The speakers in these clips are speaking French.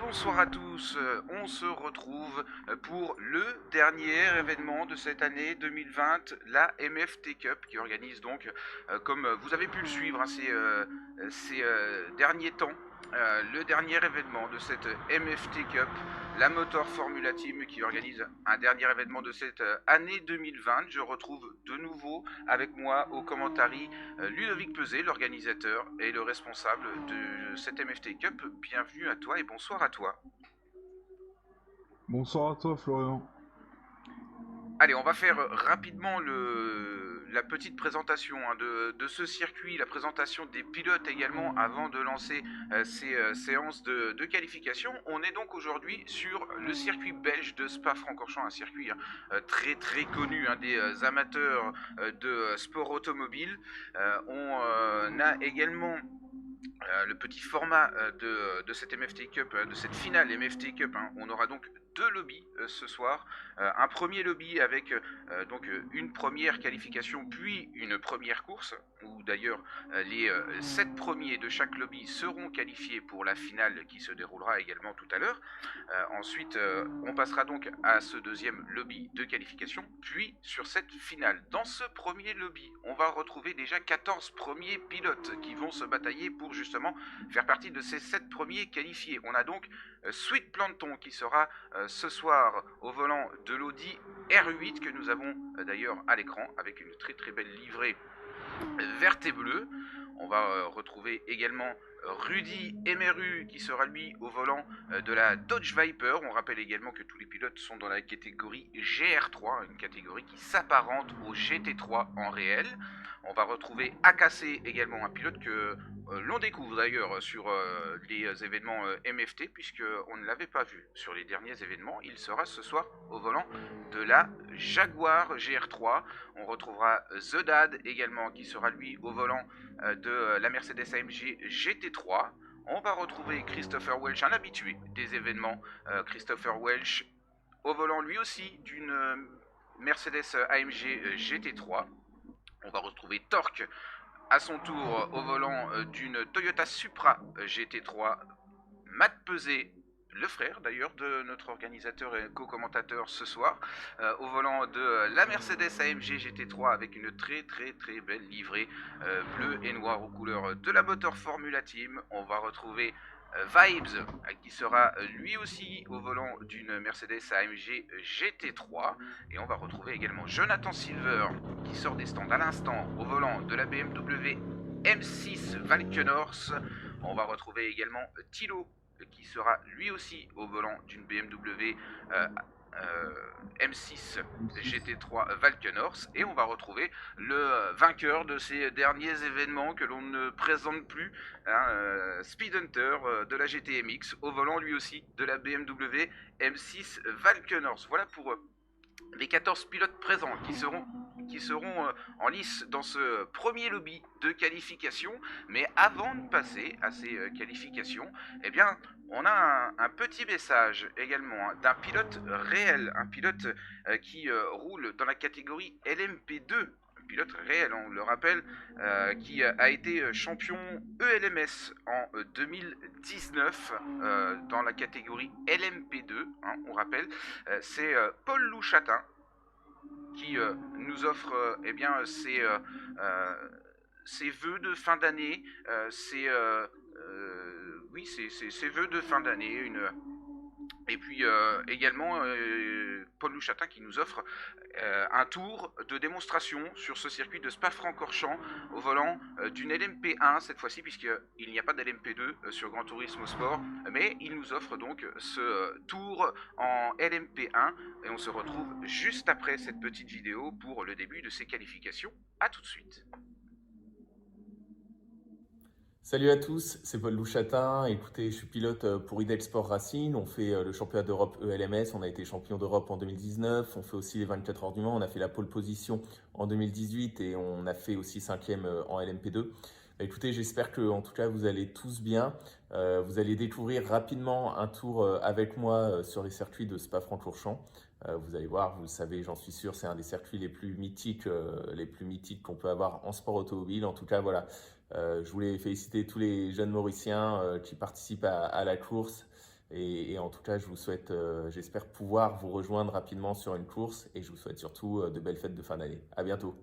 bonsoir à tous. On se retrouve pour le dernier événement de cette année 2020, la MFT Cup, qui organise donc, comme vous avez pu le suivre ces derniers temps, le dernier événement de cette MFT Cup, la Motor Formula Team, qui organise un dernier événement de cette année 2020. Je retrouve de nouveau avec moi au commentary Ludovic Peset, l'organisateur et le responsable de cette MFT Cup. Bienvenue à toi et bonsoir à toi. Bonsoir à toi Florian. Allez, on va faire rapidement la petite présentation de ce circuit, la présentation des pilotes également avant de lancer ces séances de qualification. On est donc aujourd'hui sur le circuit belge de Spa-Francorchamps, un circuit très très connu des amateurs de sport automobile. On a également le petit format de cette MFT Cup, de cette finale MFT Cup. On aura donc deux lobbies ce soir. Un premier lobby avec donc une première qualification puis une première course, où d'ailleurs les 7 premiers de chaque lobby seront qualifiés pour la finale qui se déroulera également tout à l'heure. Ensuite, on passera donc à ce deuxième lobby de qualification, puis sur cette finale. Dans ce premier lobby, on va retrouver déjà 14 premiers pilotes qui vont se batailler pour justement faire partie de ces 7 premiers qualifiés. On a donc Sweet Planton qui sera ce soir au volant de l'Audi R8 que nous avons d'ailleurs à l'écran avec une très très belle livrée verte et bleue. On va retrouver également Rudy Emeru qui sera lui au volant de la Dodge Viper. On rappelle également que tous les pilotes sont dans la catégorie GR3, une catégorie qui s'apparente au GT3 en réel. On va retrouver AKC également, un pilote que l'on découvre d'ailleurs sur les événements MFT, puisqu'on ne l'avait pas vu sur les derniers événements. Il sera ce soir au volant de la Jaguar GR3. On retrouvera The Dad également qui sera lui au volant de la Mercedes AMG GT3. On va retrouver Christopher Welch, un habitué des événements. Christopher Welch au volant lui aussi d'une Mercedes AMG GT3. On va retrouver Torque à son tour au volant d'une Toyota Supra GT3. Matt Peset, le frère d'ailleurs de notre organisateur et co-commentateur ce soir, au volant de la Mercedes AMG GT3 avec une très très très belle livrée bleu et noir aux couleurs de la Motor Formula Team. On va retrouver Vibes qui sera lui aussi au volant d'une Mercedes AMG GT3, et on va retrouver également Jonathan Silver qui sort des stands à l'instant au volant de la BMW M6 Valkenhorst. On va retrouver également Thilo qui sera lui aussi au volant d'une BMW M6 GT3 Valkenhorst, et on va retrouver le vainqueur de ces derniers événements que l'on ne présente plus, Speed Hunter de la GTMX au volant lui aussi de la BMW M6 Valkenhorst. Voilà pour les 14 pilotes présents qui seront en lice dans ce premier lobby de qualification. Mais avant de passer à ces qualifications, eh bien, on a un petit message également d'un pilote réel, un pilote qui roule dans la catégorie LMP2, pilote réel, on le rappelle, qui a été champion ELMS en 2019 dans la catégorie LMP2, on rappelle. C'est Paul Louchatin qui nous offre ses vœux de fin d'année, ses vœux de fin d'année, et puis également Paul Louchatin qui nous offre un tour de démonstration sur ce circuit de Spa-Francorchamps au volant d'une LMP1 cette fois-ci, puisqu'il n'y a pas d'LMP2 sur Gran Turismo Sport, mais il nous offre donc ce tour en LMP1, et on se retrouve juste après cette petite vidéo pour le début de ces qualifications. A tout de suite. Salut à tous, c'est Paul Louchatin. Écoutez, je suis pilote pour Idel Sport Racing. On fait le championnat d'Europe ELMS. On a été champion d'Europe en 2019. On fait aussi les 24 heures du Mans. On a fait la pole position en 2018 et on a fait aussi 5e en LMP2. Écoutez, j'espère que en tout cas vous allez tous bien. Vous allez découvrir rapidement un tour avec moi sur les circuits de Spa-Francorchamps. Vous allez voir, vous le savez, j'en suis sûr, c'est un des circuits les plus mythiques qu'on peut avoir en sport automobile. En tout cas, voilà. Je voulais féliciter tous les jeunes Mauriciens qui participent à la course Et en tout cas, je vous souhaite, j'espère pouvoir vous rejoindre rapidement sur une course et je vous souhaite surtout de belles fêtes de fin d'année. À bientôt.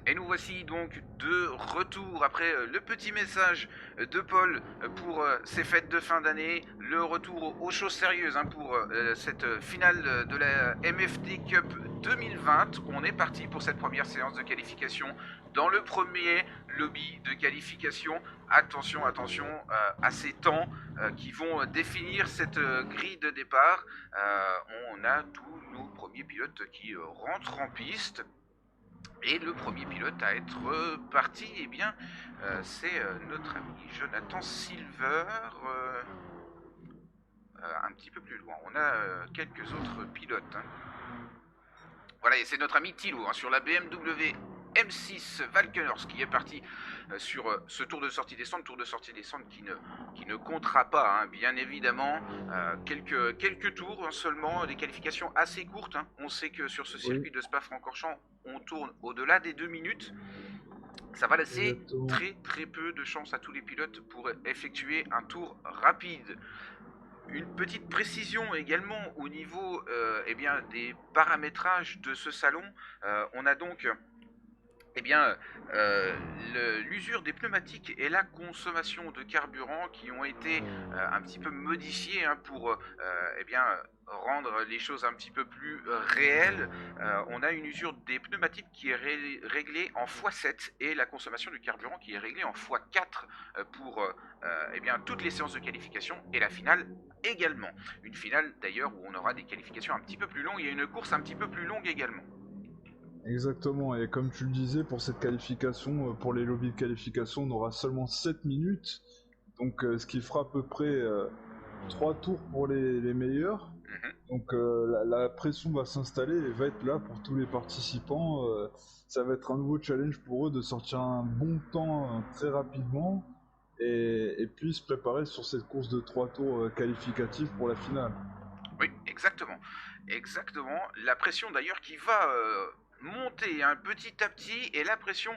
Et nous voici donc de retour après le petit message de Paul pour ces fêtes de fin d'année, le retour aux choses sérieuses pour cette finale de la MFT Cup 2020. On est parti pour cette première séance de qualification dans le premier lobby de qualification. Attention, attention à ces temps qui vont définir cette grille de départ. On a tous nos premiers pilotes qui rentrent en piste. Et le premier pilote à être parti, eh bien, c'est notre ami Jonathan Silver, un petit peu plus loin. On a quelques autres pilotes. Voilà, et c'est notre ami Thilo sur la BMW M6 Valkenhorst qui est parti sur ce tour de sortie descente, qui ne comptera pas, bien évidemment. Quelques tours seulement, des qualifications assez courtes. On sait que sur ce circuit de Spa-Francorchamps, on tourne au-delà des 2 minutes. Ça va laisser Exactement. très peu de chance à tous les pilotes pour effectuer un tour rapide. Une petite précision également au niveau des paramétrages de ce salon. On a donc l'usure des pneumatiques et la consommation de carburant qui ont été un petit peu modifiés pour rendre les choses un petit peu plus réelles. On a une usure des pneumatiques qui est réglée en x7 et la consommation du carburant qui est réglée en x4 pour toutes les séances de qualification et la finale également. Une finale d'ailleurs où on aura des qualifications un petit peu plus longues et une course un petit peu plus longue également. Exactement, et comme tu le disais, pour cette qualification, pour les lobbies de qualification, on aura seulement 7 minutes, donc ce qui fera à peu près 3 tours pour les meilleurs. Donc la pression va s'installer et va être là pour tous les participants. Ça va être un nouveau challenge pour eux de sortir un bon temps très rapidement et puis se préparer sur cette course de 3 tours qualificatifs pour la finale. Oui, exactement. Exactement. La pression d'ailleurs qui va monter petit à petit et la pression,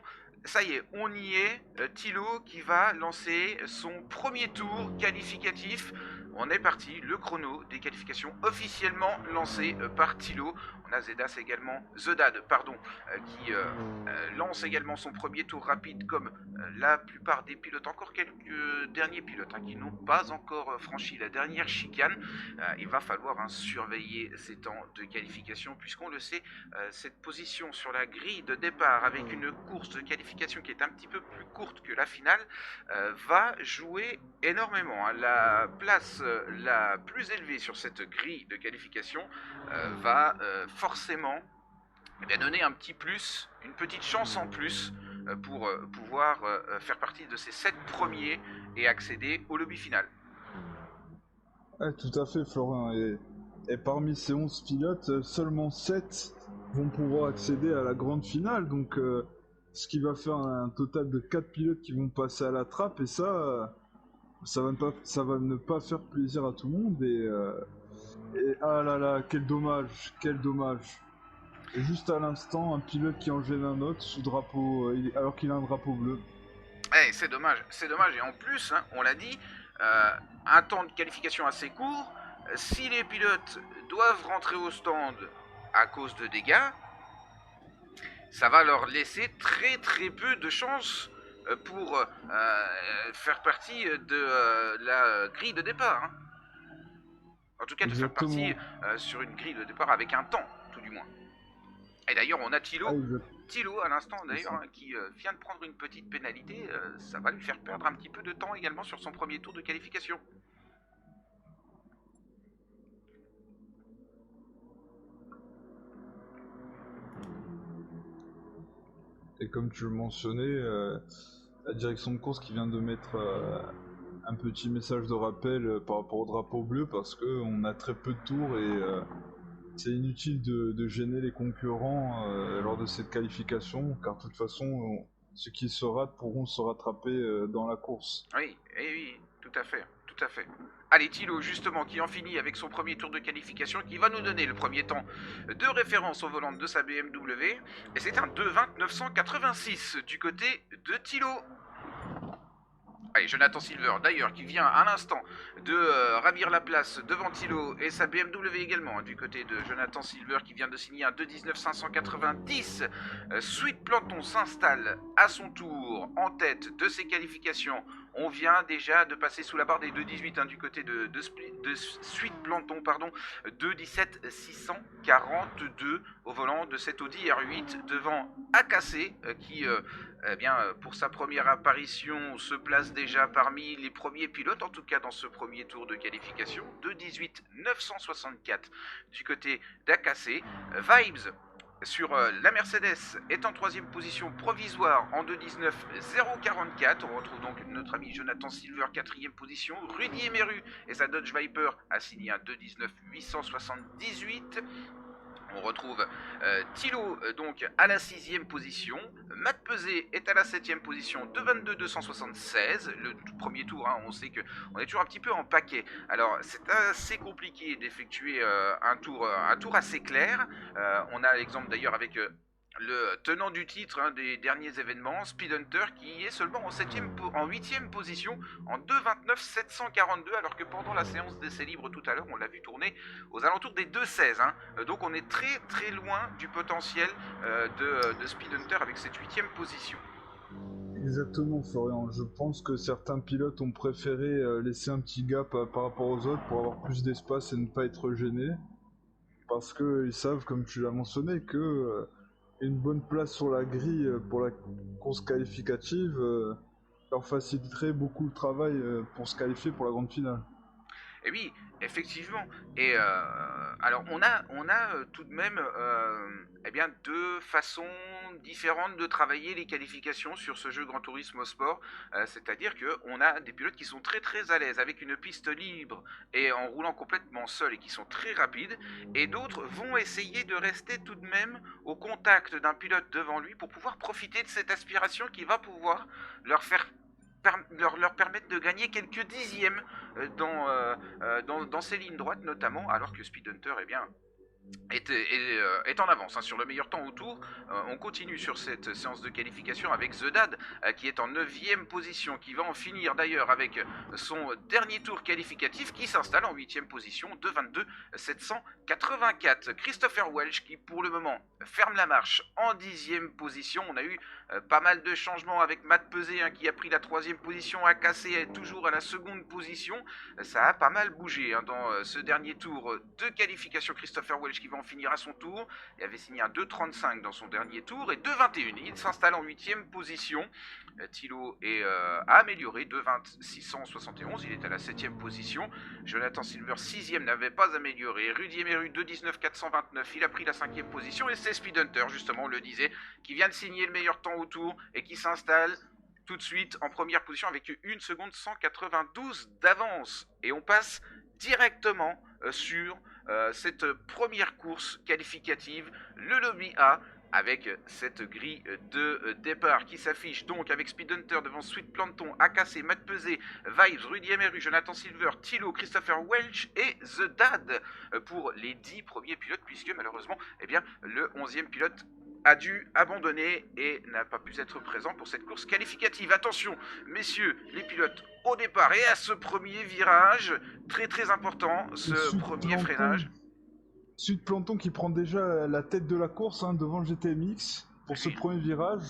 ça y est, on y est. Thilo qui va lancer son premier tour qualificatif. on est parti, le chrono des qualifications officiellement lancé par Thilo. On a Zedad, qui lance également son premier tour rapide comme la plupart des pilotes, encore quelques derniers pilotes qui n'ont pas encore franchi la dernière chicane. Il va falloir surveiller ces temps de qualification puisqu'on le sait, cette position sur la grille de départ avec une course de qualification qui est un petit peu plus courte que la finale va jouer énormément. La place la plus élevée sur cette grille de qualification va forcément donner un petit plus, une petite chance en plus pour pouvoir faire partie de ces 7 premiers et accéder au lobby final. Ouais, tout à fait, Florin. Et parmi ces 11 pilotes, seulement 7 vont pouvoir accéder à la grande finale. Donc, ce qui va faire un total de 4 pilotes qui vont passer à la trappe. Et ça va ne pas faire plaisir à tout le monde. Et ah là là, quel dommage, quel dommage. Et juste à l'instant, un pilote qui enchaîne un autre sous drapeau, alors qu'il a un drapeau bleu. C'est dommage. Et en plus, on l'a dit, un temps de qualification assez court. Si les pilotes doivent rentrer au stand à cause de dégâts, ça va leur laisser très très peu de chances pour faire partie de la grille de départ. En tout cas, de faire partie sur une grille de départ avec un temps, tout du moins. Et d'ailleurs, on a Thilo à l'instant d'ailleurs qui vient de prendre une petite pénalité. Ça va lui faire perdre un petit peu de temps également sur son premier tour de qualification. Et comme tu le mentionnais, la direction de course qui vient de mettre un petit message de rappel par rapport au drapeau bleu parce qu'on a très peu de tours et c'est inutile de gêner les concurrents lors de cette qualification car de toute façon ceux qui se ratent pourront se rattraper dans la course. Oui, tout à fait. Allez, Thilo, justement, qui en finit avec son premier tour de qualification, qui va nous donner le premier temps de référence au volant de sa BMW. Et c'est un 2:20.986 du côté de Thilo. Allez, Jonathan Silver, d'ailleurs, qui vient à l'instant de ravir la place devant Thilo et sa BMW également, du côté de Jonathan Silver, qui vient de signer un 2:19.590. Sweet Planton s'installe à son tour en tête de ses qualifications. On vient déjà de passer sous la barre des 2:18 du côté de Sweet Planton, 2:17.642 au volant de cette Audi R8 devant AKC qui pour sa première apparition se place déjà parmi les premiers pilotes, en tout cas dans ce premier tour de qualification. 2:18.964 du côté d'AKC. Vibes sur la Mercedes est en 3e position provisoire en 2:19.044. On retrouve donc notre ami Jonathan Silver, 4e position. Rudy Emeru et sa Dodge Viper a signé un 2:19.878. On retrouve Thilo donc à la 6e position. Matt Pesé est à la 7e position de 22.276. Le premier tour, on sait qu'on est toujours un petit peu en paquet. Alors c'est assez compliqué d'effectuer un tour assez clair. On a l'exemple d'ailleurs avec le tenant du titre des derniers événements, Speed Hunter, qui est seulement en 8e position en 2:29.742, alors que pendant la séance d'essai libre tout à l'heure, on l'a vu tourner aux alentours des 2:16. Donc on est très très loin du potentiel de Speed Hunter avec cette 8e position. Exactement, Florian. Je pense que certains pilotes ont préféré laisser un petit gap par rapport aux autres pour avoir plus d'espace et ne pas être gênés. Parce qu'ils savent, comme tu l'as mentionné, que une bonne place sur la grille pour la course qualificative leur faciliterait beaucoup le travail pour se qualifier pour la grande finale. Et oui, effectivement. Et alors on a tout de même deux façons différentes de travailler les qualifications sur ce jeu Gran Turismo Sport. C'est-à-dire qu'on a des pilotes qui sont très très à l'aise avec une piste libre et en roulant complètement seul et qui sont très rapides. Et d'autres vont essayer de rester tout de même au contact d'un pilote devant lui pour pouvoir profiter de cette aspiration qui va pouvoir leur permettre de gagner quelques dixièmes dans ces lignes droites notamment, alors que Speed Hunter est en avance hein, sur le meilleur temps au tour. On continue sur cette séance de qualification avec The Dad qui est en 9e position, qui va en finir d'ailleurs avec son dernier tour qualificatif qui s'installe en 8e position de 22 784. Christopher Welch qui pour le moment ferme la marche en 10e position. On a eu pas mal de changements avec Matt Pesé hein, qui a pris la 3e position, AKC est toujours à la 2e position. Ça a pas mal bougé hein, dans ce dernier tour de qualification. Christopher Welch qui va en finir à son tour. Il avait signé un 2,35 dans son dernier tour et 2,21. Il s'installe en 8e position. Thilo a amélioré 2,2671. Il est à la 7e position. Jonathan Silver 6e n'avait pas amélioré. Rudy Emery 2,19,429. Il a pris la 5e position. Et c'est Speed Hunter, justement, on le disait, qui vient de signer le meilleur temps au tour et qui s'installe tout de suite en première position avec 1 seconde 192 d'avance. Et on passe directement sur cette première course qualificative, le lobby A, avec cette grille de départ qui s'affiche donc avec Speed Hunter devant Sweet Planton, AKC, Matt Pesé, Vibes, Rudy Emery, Jonathan Silver, Thilo, Christopher Welch et The Dad pour les 10 premiers pilotes, puisque malheureusement eh bien, le 11e pilote a dû abandonner et n'a pas pu être présent pour cette course qualificative. Attention, messieurs les pilotes, au départ et à ce premier virage, très important, ce premier freinage. Sud Planton qui prend déjà la tête de la course hein, devant le GTMX pour ce premier virage.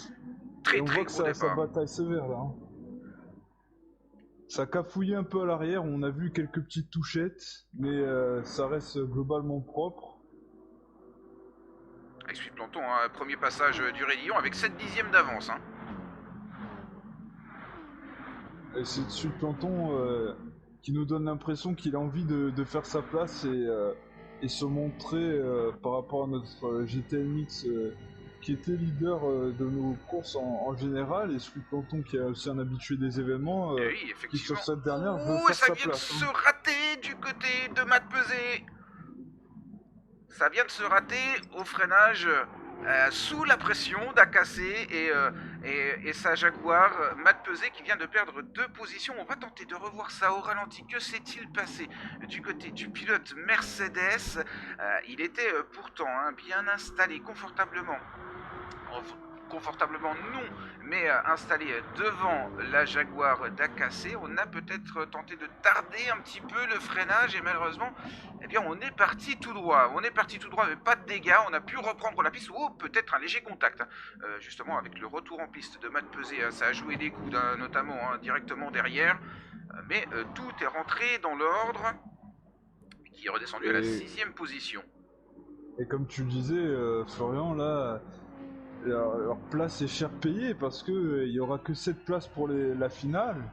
Et on voit que ça bataille sévère là. Hein. Ça cafouillait un peu à l'arrière, on a vu quelques petites touchettes, mais ça reste globalement propre. Avec Sweet Planton, hein, premier passage du rayon avec 7 dixièmes d'avance. Hein. Et c'est Sweet Planton qui nous donne l'impression qu'il a envie de faire sa place et se montrer par rapport à notre GTMX qui était leader de nos courses en général, et Sweet Planton qui est aussi un habitué des événements oui, qui sur cette dernière veut faire sa place. Ça vient de se rater du côté de Matt Pesé. Ça vient de se rater au freinage sous la pression d'AKC et sa Jaguar. Matt Pesé qui vient de perdre 2 positions. On va tenter de revoir ça au ralenti. Que s'est-il passé du côté du pilote Mercedes? Il était pourtant bien installé confortablement. Confortablement non, mais installé devant la Jaguar d'AKC. On a peut-être tenté de tarder un petit peu le freinage et malheureusement, eh bien, on est parti tout droit. On est parti tout droit avec pas de dégâts. On a pu reprendre la piste. Oh, peut-être un léger contact. Justement, avec le retour en piste de Matt Pesé, ça a joué des coudes, notamment directement derrière. Mais tout est rentré dans l'ordre, qui est redescendu à la 6e position. Et comme tu le disais, Florian, là... Leur place est cher payée parce que il y aura que 7 places pour la finale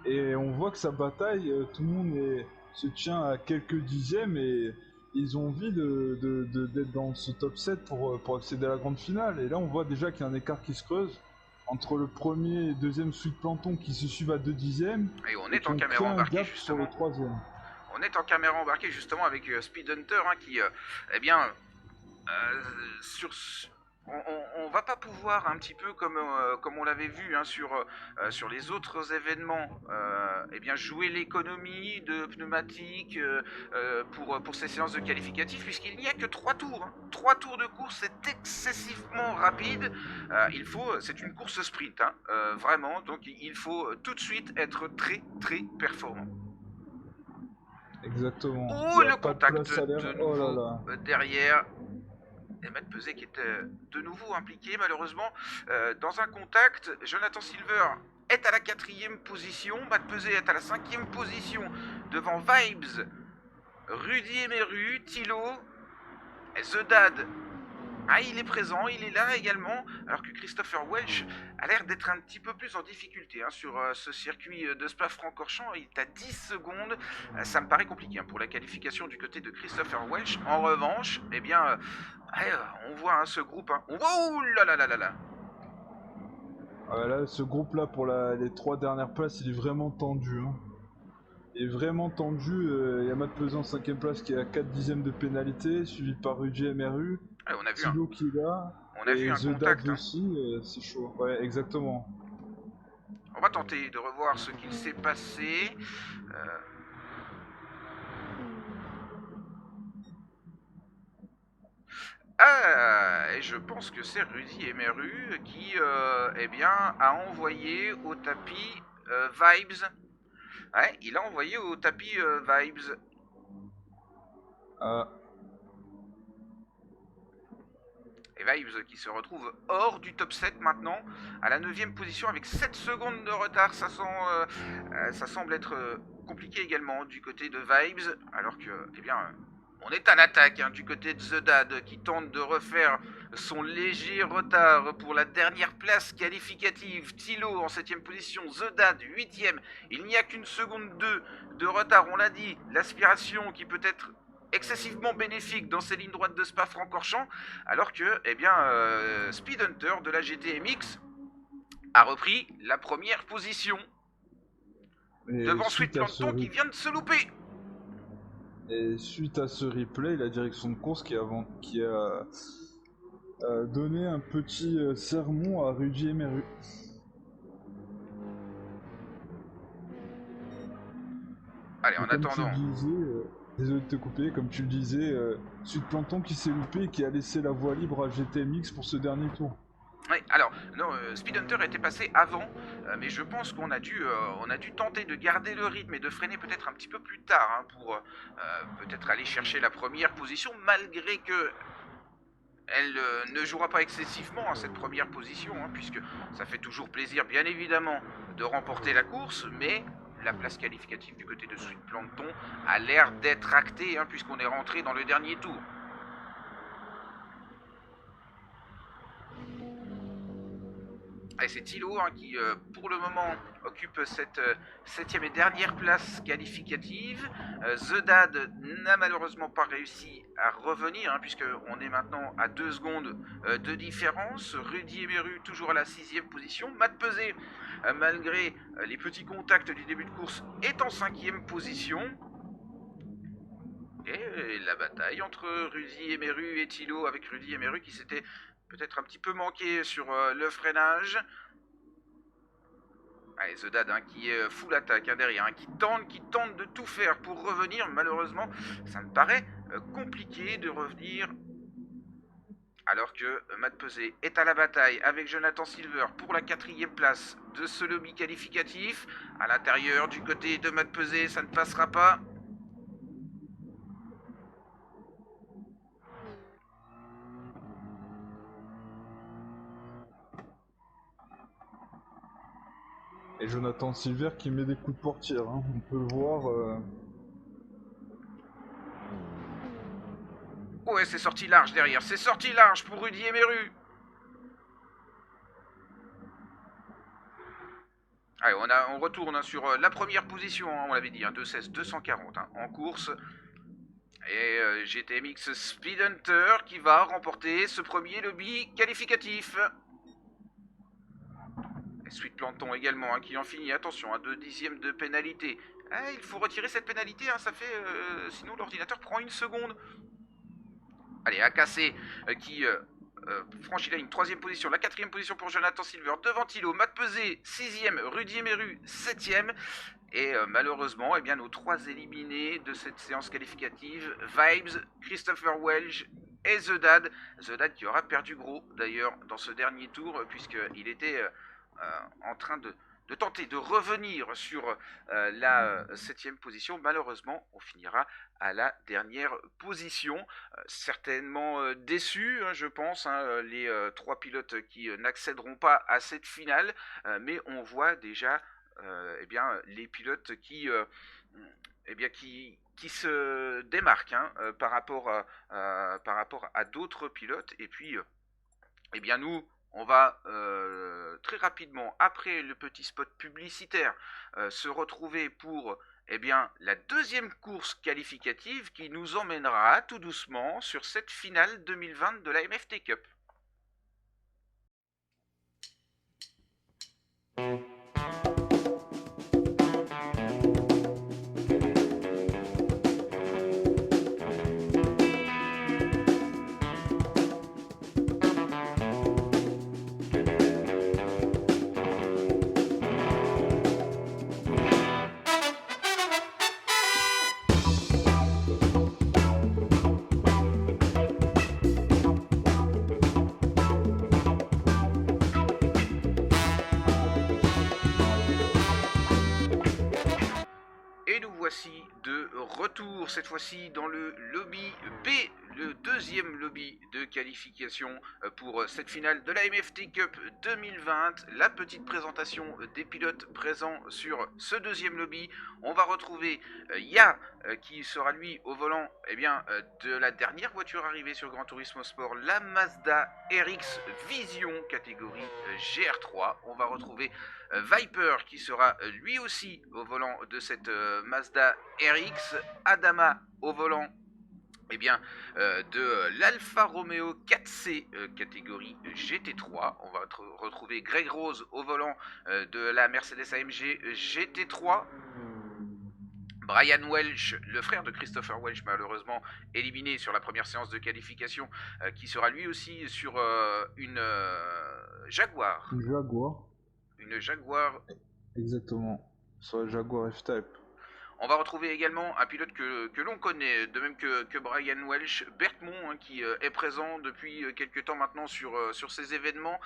et on voit que ça bataille, tout le monde se tient à quelques dixièmes et ils ont envie d'être dans ce top 7 pour accéder à la grande finale. Et là on voit déjà qu'il y a un écart qui se creuse entre le premier et deuxième Sweet Planton qui se suivent à 2 dixièmes et on est en caméra embarquée justement. Le troisième. On est en caméra embarquée justement avec Speed Hunter qui eh bien on va pas pouvoir un petit peu comme on l'avait vu sur les autres événements eh bien jouer l'économie de pneumatiques pour ces séances de qualificatifs puisqu'il n'y a que 3 tours. 3 tours de course, c'est excessivement rapide. C'est une course sprint, vraiment, donc il faut tout de suite être très performant. Exactement. Oh, le contact de nouveau derrière. Et Matt Pesé qui est de nouveau impliqué malheureusement dans un contact. Jonathan Silver est à la 4e position, Matt Pesé est à la 5e position devant Vibes, Rudy Emery, Thilo, The Dad. Il est présent, il est là également, alors que Christopher Welch a l'air d'être un petit peu plus en difficulté sur ce circuit de Spa-Francorchamps. Il est à 10 secondes, ça me paraît compliqué pour la qualification du côté de Christopher Welch. En revanche, eh bien, on voit ce groupe, on voit, oh là là là là là. Là, ce groupe-là pour les 3 dernières places, il est vraiment tendu. Il est vraiment tendu, il y a Matt Pesé en 5ème place qui est à 4 dixièmes de pénalité, suivi par Rudy Emery. On a vu Thilo qui est là, on a vu un contact aussi, c'est chaud. Ouais, exactement. On va tenter de revoir ce qu'il s'est passé. Ah, et je pense que c'est Rudy Emeru qui, eh bien, a envoyé au tapis Vibes. Ouais, il a envoyé au tapis Vibes. Ah, Et Vibes qui se retrouve hors du top 7 maintenant, à la 9ème position avec 7 secondes de retard. Ça semble être compliqué également du côté de Vibes, alors que, eh bien, on est à l'attaque du côté de The Dad qui tente de refaire son léger retard pour la dernière place qualificative. Thilo en 7ème position, The Dad 8ème. Il n'y a qu'une seconde 2 de retard, on l'a dit. L'aspiration qui peut être excessivement bénéfique dans ces lignes droites de Spa-Francorchamps, alors que, eh bien, Speed Hunter de la GTMX a repris la première position devant Sweet Plankton qui vient de se louper. Et suite à ce replay, la direction de course qui a donné un petit sermon à Rudy Emeru. Allez, en attendant. Désolé de te couper, comme tu le disais, Sweet Plankton qui s'est loupé et qui a laissé la voie libre à GTMX pour ce dernier tour. Oui, alors, non, Speed Hunter était passé avant, mais je pense qu'on a dû tenter de garder le rythme et de freiner peut-être un petit peu plus tard, pour peut-être aller chercher la première position, malgré que elle ne jouera pas excessivement à cette première position, puisque ça fait toujours plaisir, bien évidemment, de remporter la course, mais la place qualificative du côté de Sweet Plankton a l'air d'être actée, puisqu'on est rentré dans le dernier tour. Et c'est Thilo qui, pour le moment, occupe cette 7ème et dernière place qualificative. The Dad n'a malheureusement pas réussi à revenir, puisqu'on est maintenant à 2 secondes de différence. Rudy Emeru toujours à la 6ème position. Matt Pesé, malgré les petits contacts du début de course, est en 5ème position. Et la bataille entre Rudy Emeru et Thilo, avec Rudy Emeru qui s'était peut-être un petit peu manqué sur le freinage. Allez, The Dad qui est full attaque derrière, qui tente de tout faire pour revenir. Malheureusement, ça me paraît compliqué de revenir. Alors que Matt Pesé est à la bataille avec Jonathan Silver pour la 4ème place de ce lobby qualificatif. À l'intérieur, du côté de Matt Pesé, ça ne passera pas. Et Jonathan Silver qui met des coups de portière, on peut le voir. Ouais, c'est sorti large derrière, c'est sorti large pour Rudy Emeru. Allez, on retourne sur la première position, on l'avait dit, 2.16, 240 en course. Et GTMX Speed Hunter qui va remporter ce premier lobby qualificatif. Et Sweet Plankton également qui en finit, attention, 2 dixièmes de pénalité. Ah, il faut retirer cette pénalité, ça fait... sinon l'ordinateur prend 1 seconde. Allez, AKC qui franchit la ligne, 3ème position, la 4ème position pour Jonathan Silver, devant Thilo, Matt Pesé, 6ème, Rudy Emeru, 7ème. Et malheureusement, eh bien, nos 3 éliminés de cette séance qualificative, Vibes, Christopher Welch et The Dad. The Dad qui aura perdu gros d'ailleurs dans ce dernier tour, puisqu'il était en train de tenter de revenir sur la 7ème position. Malheureusement, on finira à la dernière position. Certainement déçu, je pense, les 3 pilotes qui n'accéderont pas à cette finale. Mais on voit déjà eh bien, les pilotes qui se démarquent par rapport à d'autres pilotes. Et puis, eh bien, nous, on va très rapidement, après le petit spot publicitaire, se retrouver pour la 2ème course qualificative qui nous emmènera tout doucement sur cette finale 2020 de la MFT Cup. voici de retour, cette fois-ci dans le lobby B, le deuxième lobby de qualification pour cette finale de la MFT Cup 2020. La petite présentation des pilotes présents sur ce deuxième lobby. On va retrouver Ya qui sera lui au volant de la dernière voiture arrivée sur Gran Turismo Sport, la Mazda RX Vision catégorie GR3. On va retrouver Viper qui sera lui aussi au volant de cette Mazda RX, Adama au volant de l'Alfa Romeo 4C catégorie GT3. On va retrouver Greg Rose au volant de la Mercedes AMG GT3. Brian Welch, le frère de Christopher Welch, malheureusement éliminé sur la première séance de qualification, qui sera lui aussi sur une Jaguar. Une Jaguar. Exactement, sur la Jaguar F-Type. On va retrouver également un pilote que l'on connaît, de même que Brian Welch, Berthmont, qui est présent depuis quelques temps maintenant sur ces événements.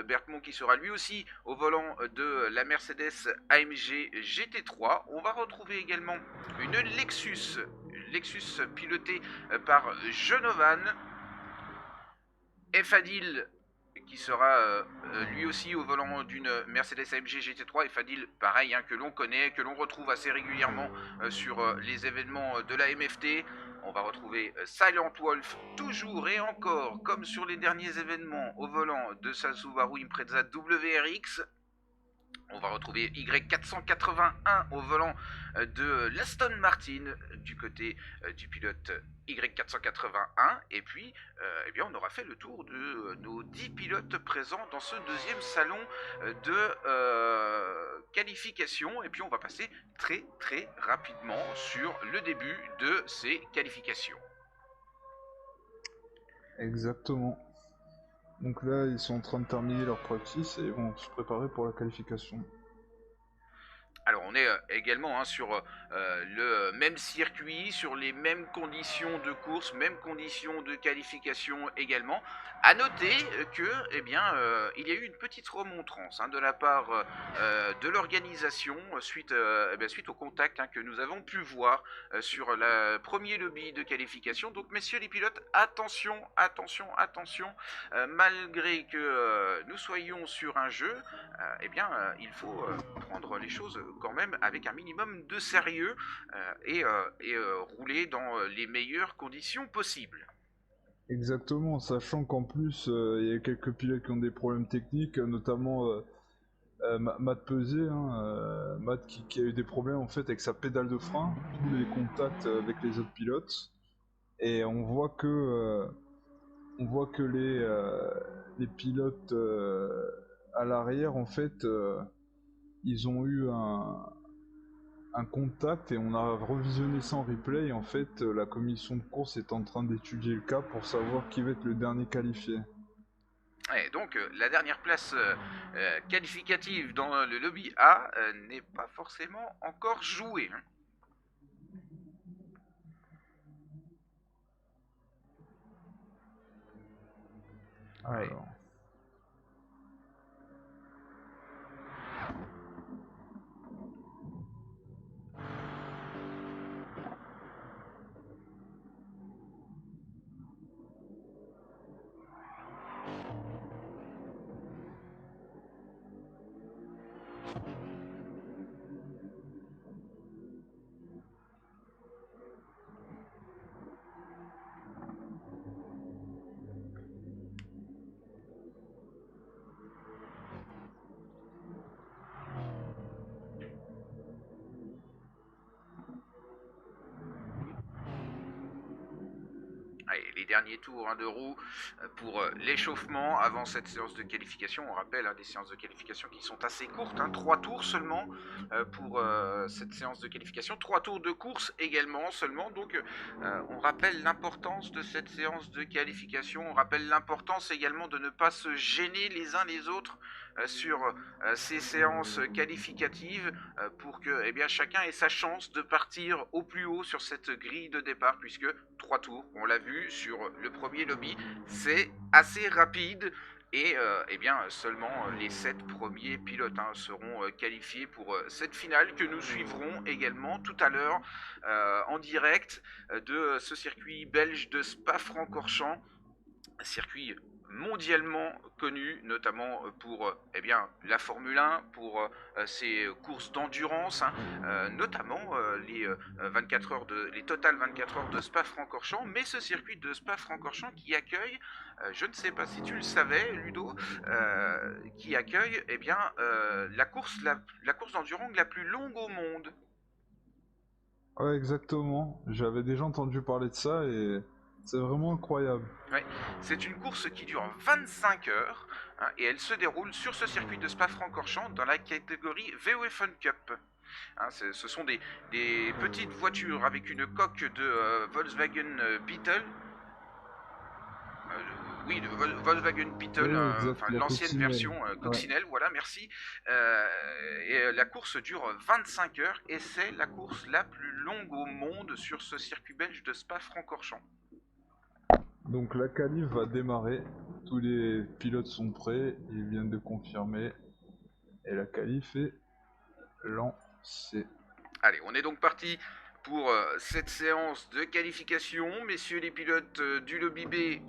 Berthmont qui sera lui aussi au volant de la Mercedes AMG GT3. On va retrouver également une Lexus pilotée par Genovan. Fadil qui sera lui aussi au volant d'une Mercedes AMG GT3, et Fadil pareil que l'on connaît, que l'on retrouve assez régulièrement sur les événements de la MFT. On va retrouver Silent Wolf toujours et encore comme sur les derniers événements au volant de sa Subaru Impreza WRX. On va retrouver Y481 au volant de l'Aston Martin du côté du pilote Y481. Et puis, on aura fait le tour de nos 10 pilotes présents dans ce deuxième salon de qualification. Et puis, on va passer très très rapidement sur le début de ces qualifications. Exactement. Donc là, ils sont en train de terminer leur practice et vont se préparer pour la qualification. Alors on est également sur le même circuit, sur les mêmes conditions de course, mêmes conditions de qualification également. À noter que il y a eu une petite remontrance de la part de l'organisation suite au contact que nous avons pu voir sur le premier lobby de qualification. Donc messieurs les pilotes, attention, malgré que nous soyons sur un jeu, il faut prendre les choses quand même avec un minimum de sérieux et rouler dans les meilleures conditions possibles. Exactement, sachant qu'en plus, il y a quelques pilotes qui ont des problèmes techniques, notamment Matt Pesé, Matt qui a eu des problèmes en fait avec sa pédale de frein, tous les contacts avec les autres pilotes, et on voit que les pilotes à l'arrière en fait ils ont eu un contact et on a revisionné ça en replay, et en fait la commission de course est en train d'étudier le cas pour savoir qui va être le dernier qualifié. Ouais, donc la dernière place qualificative dans le lobby A n'est pas forcément encore jouée. Alors. Allez, les derniers tours de roue pour l'échauffement avant cette séance de qualification. On rappelle des séances de qualification qui sont assez courtes, 3 tours seulement pour cette séance de qualification, 3 tours de course également seulement. Donc on rappelle l'importance de cette séance de qualification, on rappelle l'importance également de ne pas se gêner les uns les autres sur ces séances qualificatives pour que chacun ait sa chance de partir au plus haut sur cette grille de départ, puisque 3 tours, on l'a vu sur le premier lobby, c'est assez rapide Et eh bien, seulement les 7 premiers pilotes seront qualifiés pour cette finale que nous suivrons également tout à l'heure en direct de ce circuit belge de Spa-Francorchamps, un circuit mondialement connu, notamment pour eh bien, la Formule 1, pour ses courses d'endurance, notamment les 24 heures les Total 24 heures de Spa-Francorchamps, mais ce circuit de Spa-Francorchamps qui accueille, je ne sais pas si tu le savais, Ludo, qui accueille eh bien, la course d'endurance la plus longue au monde. Ouais, exactement. J'avais déjà entendu parler de ça et c'est vraiment incroyable. Ouais. C'est une course qui dure 25 heures et elle se déroule sur ce circuit de Spa-Francorchamps dans la catégorie VW Fun Cup. Ce sont des petites voitures avec une coque de Volkswagen Beetle. Oui, de Volkswagen Beetle, Ouais, exact, enfin la l'ancienne coccinelle. version Ouais. coccinelle, voilà, merci. La course dure 25 heures et c'est la course la plus longue au monde sur ce circuit belge de Spa-Francorchamps. Donc la qualif va démarrer. Tous les pilotes sont prêts, ils viennent de confirmer. Et la qualif est lancée. Allez, on est donc parti pour cette séance de qualification. Messieurs les pilotes du lobby B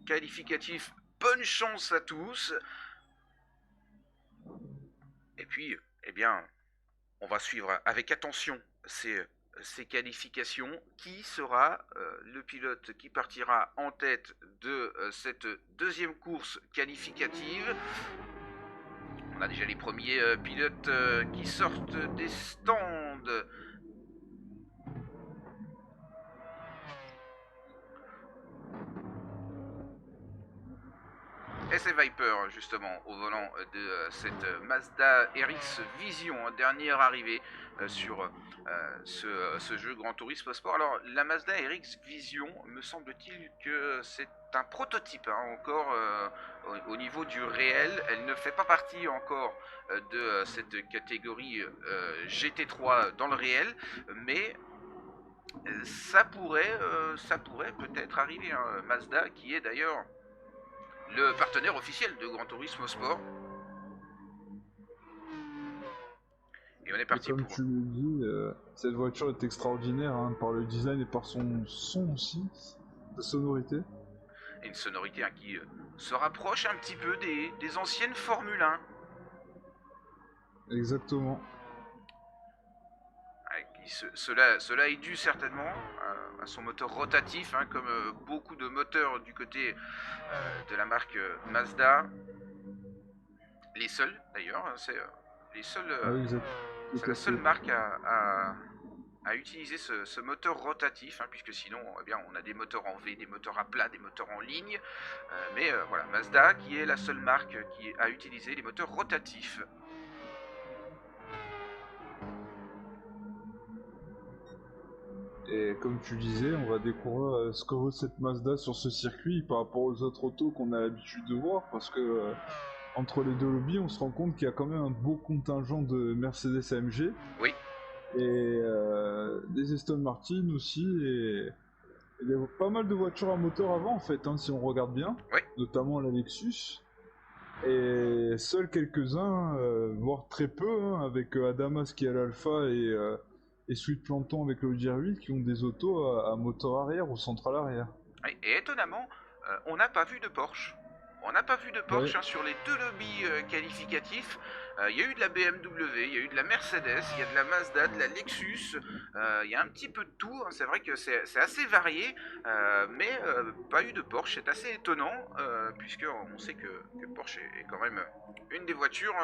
qualificatif, bonne chance à tous. Et puis, eh bien, on va suivre avec attention ces qualifications. Qui sera le pilote qui partira en tête de cette deuxième course qualificative? On a déjà les premiers pilotes qui sortent des stands. Et c'est Viper, justement, au volant de cette Mazda RX Vision, dernière arrivée sur ce jeu Grand Turismo Sport. Alors, la Mazda RX Vision, me semble-t-il que c'est un prototype encore au niveau du réel. Elle ne fait pas partie encore de cette catégorie GT3 dans le réel, mais ça pourrait peut-être arriver. Mazda, qui est d'ailleurs le partenaire officiel de Gran Turismo Sport. Et on est Et parti comme pour tu le dis, cette voiture est extraordinaire par le design et par son son aussi, sa sonorité. une sonorité qui se rapproche un petit peu des anciennes Formule 1. Exactement. Cela est dû certainement à son moteur rotatif, comme beaucoup de moteurs du côté de la marque Mazda. Les seuls d'ailleurs, les seuls, Ah oui, exact. c'est Tout la à seule fait. marque à utiliser ce moteur rotatif, puisque sinon eh bien, on a des moteurs en V, des moteurs à plat, des moteurs en ligne. Mais voilà, Mazda qui est la seule marque qui a utilisé les moteurs rotatifs. Et comme tu disais, on va découvrir ce que vaut cette Mazda sur ce circuit par rapport aux autres autos qu'on a l'habitude de voir, parce que entre les deux lobbies, on se rend compte qu'il y a quand même un beau contingent de Mercedes AMG. Oui. Et des Aston Martin aussi, pas mal de voitures à moteur avant en fait, si on regarde bien, Oui. notamment la Lexus. Et seuls quelques-uns, voire très peu, avec Adamas qui a l'Alpha et Sweet Planton avec le GR8 qui ont des autos à moteur arrière ou centrale arrière. Et étonnamment, on n'a pas vu de Porsche. On n'a pas vu de Ouais, Porsche sur les deux lobbies qualificatifs. Il y a eu de la BMW, il y a eu de la Mercedes, il y a de la Mazda, de la Lexus. Il y a un petit peu de tout. C'est vrai que c'est assez varié, mais pas eu de Porsche. C'est assez étonnant, puisque on sait que Porsche est quand même une des voitures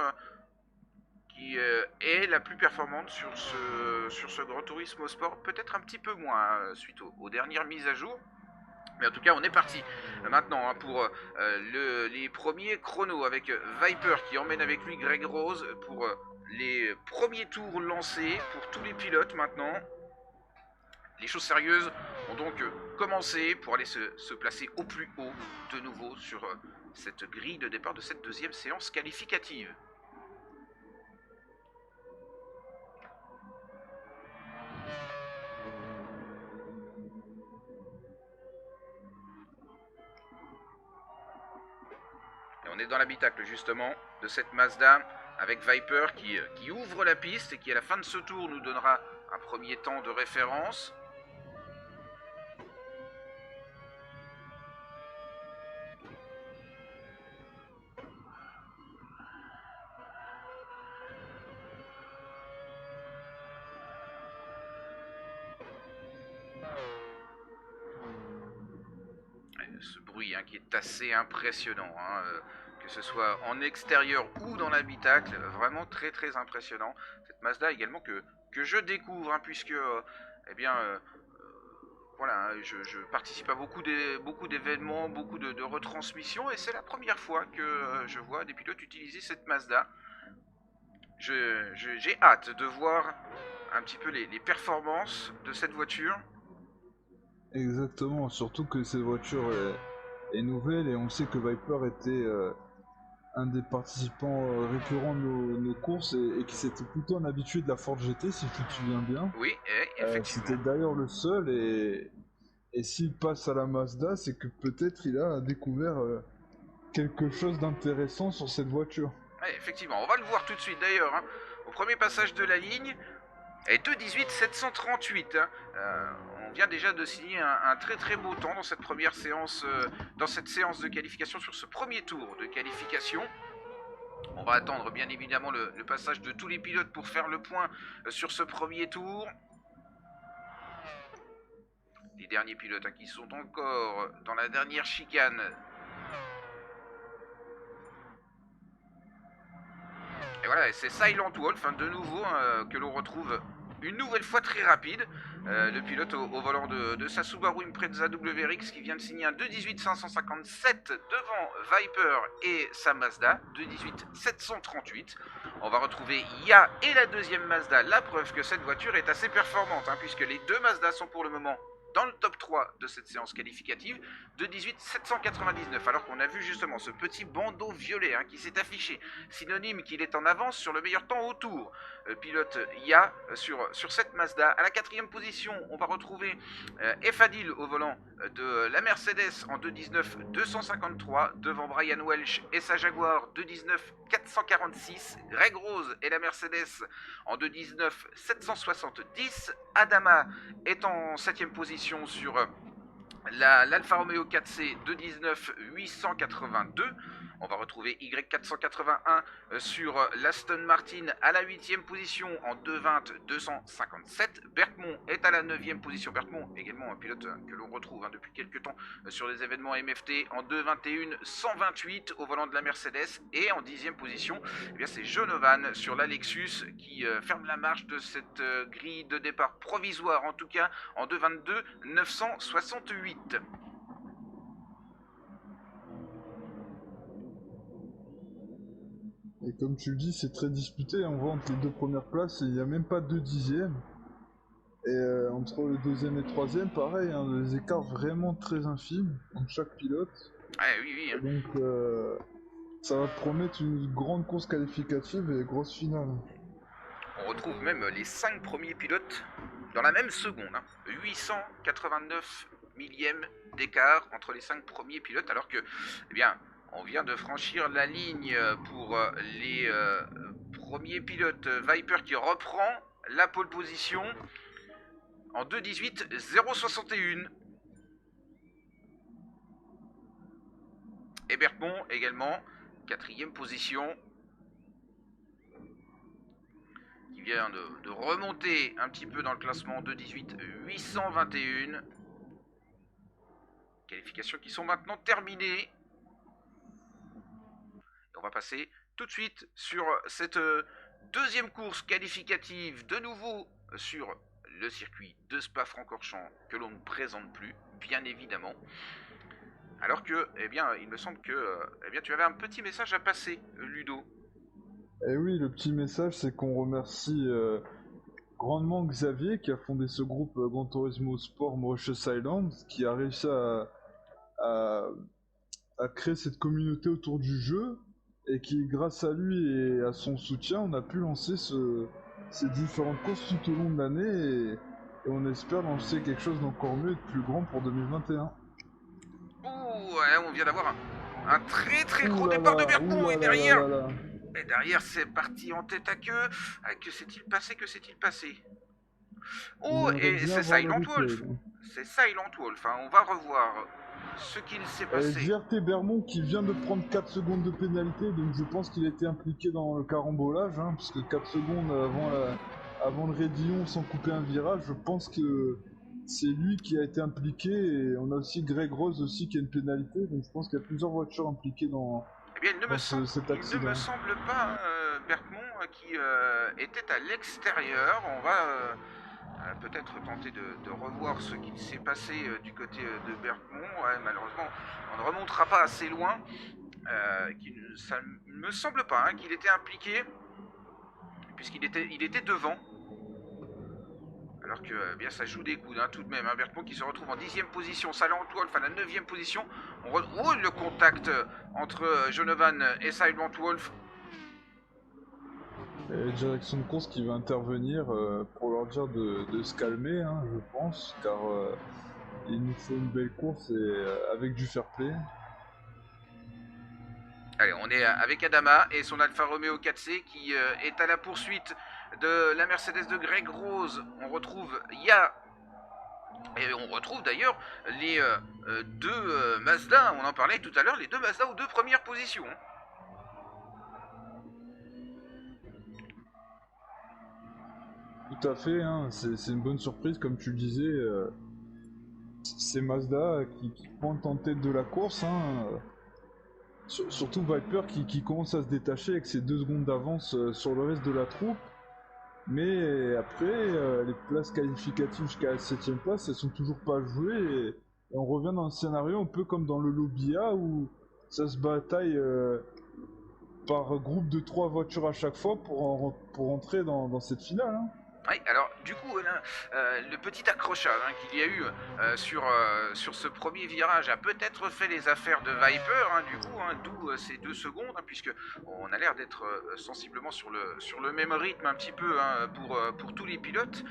qui est la plus performante sur ce Gran Turismo Sport. Peut-être un petit peu moins suite aux dernières mises à jour. Mais en tout cas, on est parti maintenant pour les premiers chronos avec Viper qui emmène avec lui Greg Rose pour les premiers tours lancés pour tous les pilotes maintenant. Les choses sérieuses ont donc commencé pour aller se placer au plus haut de nouveau sur cette grille de départ de cette deuxième séance qualificative. Et On est dans l'habitacle justement de cette Mazda avec Viper qui ouvre la piste et qui à la fin de ce tour nous donnera un premier temps de référence. Ce bruit qui est assez impressionnant, que ce soit en extérieur ou dans l'habitacle, vraiment très très impressionnant. Cette Mazda également que je découvre, puisque voilà, je participe à beaucoup d'événements, beaucoup de retransmissions, et c'est la première fois que je vois des pilotes utiliser cette Mazda. J'ai hâte de voir un petit peu les performances de cette voiture. Exactement, surtout que cette voiture est nouvelle et on sait que Viper était un des participants récurrents de nos courses et qui s'était plutôt un habitué de la Ford GT, si tu te souviens bien. Oui, effectivement. C'était d'ailleurs le seul et s'il passe à la Mazda, c'est que peut-être il a découvert quelque chose d'intéressant sur cette voiture. Oui, effectivement, on va le voir tout de suite d'ailleurs. Au premier passage de la ligne, et 2.18 738. On vient déjà de signer un très très beau temps dans cette première séance, dans cette séance de qualification, sur ce premier tour de qualification. On va attendre bien évidemment le passage de tous les pilotes pour faire le point sur ce premier tour. Les derniers pilotes qui sont encore dans la dernière chicane. Et voilà, c'est Silent Wolf, de nouveau, que l'on retrouve une nouvelle fois très rapide. Le pilote au volant de sa Subaru Impreza WRX qui vient de signer un 2.18 557 devant Viper et sa Mazda, 2.18 738. On va retrouver Ya et la deuxième Mazda, la preuve que cette voiture est assez performante, puisque les deux Mazda sont pour le moment dans le top 3 de cette séance qualificative, de 18 799, alors qu'on a vu justement ce petit bandeau violet qui s'est affiché, synonyme qu'il est en avance sur le meilleur temps au tour. Pilote Ya sur cette Mazda. À la 4e position, on va retrouver Efadil au volant de la Mercedes en 2.19 253, devant Brian Welch et sa Jaguar 2.19 446, Greg Rose et la Mercedes en 2.19 770, Adama est en 7e position sur l'Alfa Romeo 4C 2.19 882. On va retrouver Y481 sur l'Aston Martin à la 8e position en 2.20 257. Berthmont est à la 9e position. Berthmont, également un pilote que l'on retrouve depuis quelques temps sur les événements MFT, en 2.21 128 au volant de la Mercedes. Et en 10e position, c'est Jonovan sur la Lexus qui ferme la marche de cette grille de départ provisoire, en tout cas en 2.22 968. Et comme tu le dis, c'est très disputé, on voit entre les deux premières places, il n'y a même pas 2 dixièmes. Et entre le deuxième et le troisième, pareil, des écarts vraiment très infimes entre chaque pilote. Oui. Donc ça va promettre une grande course qualificative et grosse finale. On retrouve même les 5 premiers pilotes dans la même seconde. 889 millièmes d'écart entre les 5 premiers pilotes, alors que, on vient de franchir la ligne pour les premiers pilotes. Viper qui reprend la pole position en 2.18 061. Et Berthmont également, 4e position, qui vient de remonter un petit peu dans le classement, 2.18 821. Qualifications qui sont maintenant terminées. On va passer tout de suite sur cette deuxième course qualificative, de nouveau sur le circuit de Spa-Francorchamps, que l'on ne présente plus, bien évidemment. Alors que, il me semble que tu avais un petit message à passer, Ludo. Eh oui, le petit message, c'est qu'on remercie grandement Xavier qui a fondé ce groupe Gran Turismo Sport Mauritius Island, qui a réussi à créer cette communauté autour du jeu, et qui, grâce à lui et à son soutien, on a pu lancer ces différentes courses tout au long de l'année, et on espère lancer quelque chose d'encore mieux et de plus grand pour 2021. Oh, ouais, on vient d'avoir Un très très Ouh gros là départ de là, ouh Bergmont là là là là là. et derrière c'est parti en tête à queue. Que s'est-il passé? Que s'est-il passé? On Oh, aimerait et bien c'est voir le Silent replay, Wolf. là. C'est Silent Wolf, hein. On va revoir ce qu'il s'est Et passé. JRT Bermond qui vient de prendre 4 secondes de pénalité, donc je pense qu'il a été impliqué dans le carambolage, hein, parce que 4 secondes avant le raidillon sans couper un virage, je pense que c'est lui qui a été impliqué, et on a aussi Greg Rose aussi qui a une pénalité, donc je pense qu'il y a plusieurs voitures impliquées Eh bien, cet il ne me accident. semble pas, Bergmont, qui était à l'extérieur. On va peut-être tenter de revoir ce qu'il s'est passé du côté de Bergmont. Ouais, malheureusement, on ne remontera pas assez loin. Ça ne me semble pas hein, qu'il était impliqué, il était devant. Alors que bien ça joue des coudes hein, tout de même. Hein. Bergmont qui se retrouve en 10e position, Silent Wolf à la 9e position. On retrouve le contact entre Jonovan et Silent Wolf. Et direction de course qui va intervenir pour leur dire de se calmer, hein, je pense, car il nous faut une belle course et avec du fair play. Allez, on est avec Adama et son Alfa Romeo 4C qui est à la poursuite de la Mercedes de Greg Rose. On retrouve Ya. Et on retrouve d'ailleurs les deux Mazda, on en parlait tout à l'heure, les deux Mazda aux deux premières positions. Tout à fait, hein, c'est une bonne surprise, comme tu le disais. C'est Mazda qui pointe en tête de la course. Hein, surtout Viper qui commence à se détacher avec ses 2 secondes d'avance sur le reste de la troupe. Mais après, les places qualificatives jusqu'à la 7ème place, elles sont toujours pas jouées. Et on revient dans un scénario un peu comme dans le Lobby A où ça se bataille par groupe de 3 voitures à chaque fois pour entrer dans cette finale. Hein. Oui, alors du coup, le petit accrochage hein, qu'il y a eu sur ce premier virage a peut-être fait les affaires de Viper, hein, du coup, hein, d'où ces 2 secondes, hein, puisque on a l'air d'être sensiblement sur le même rythme un petit peu hein, pour tous les pilotes,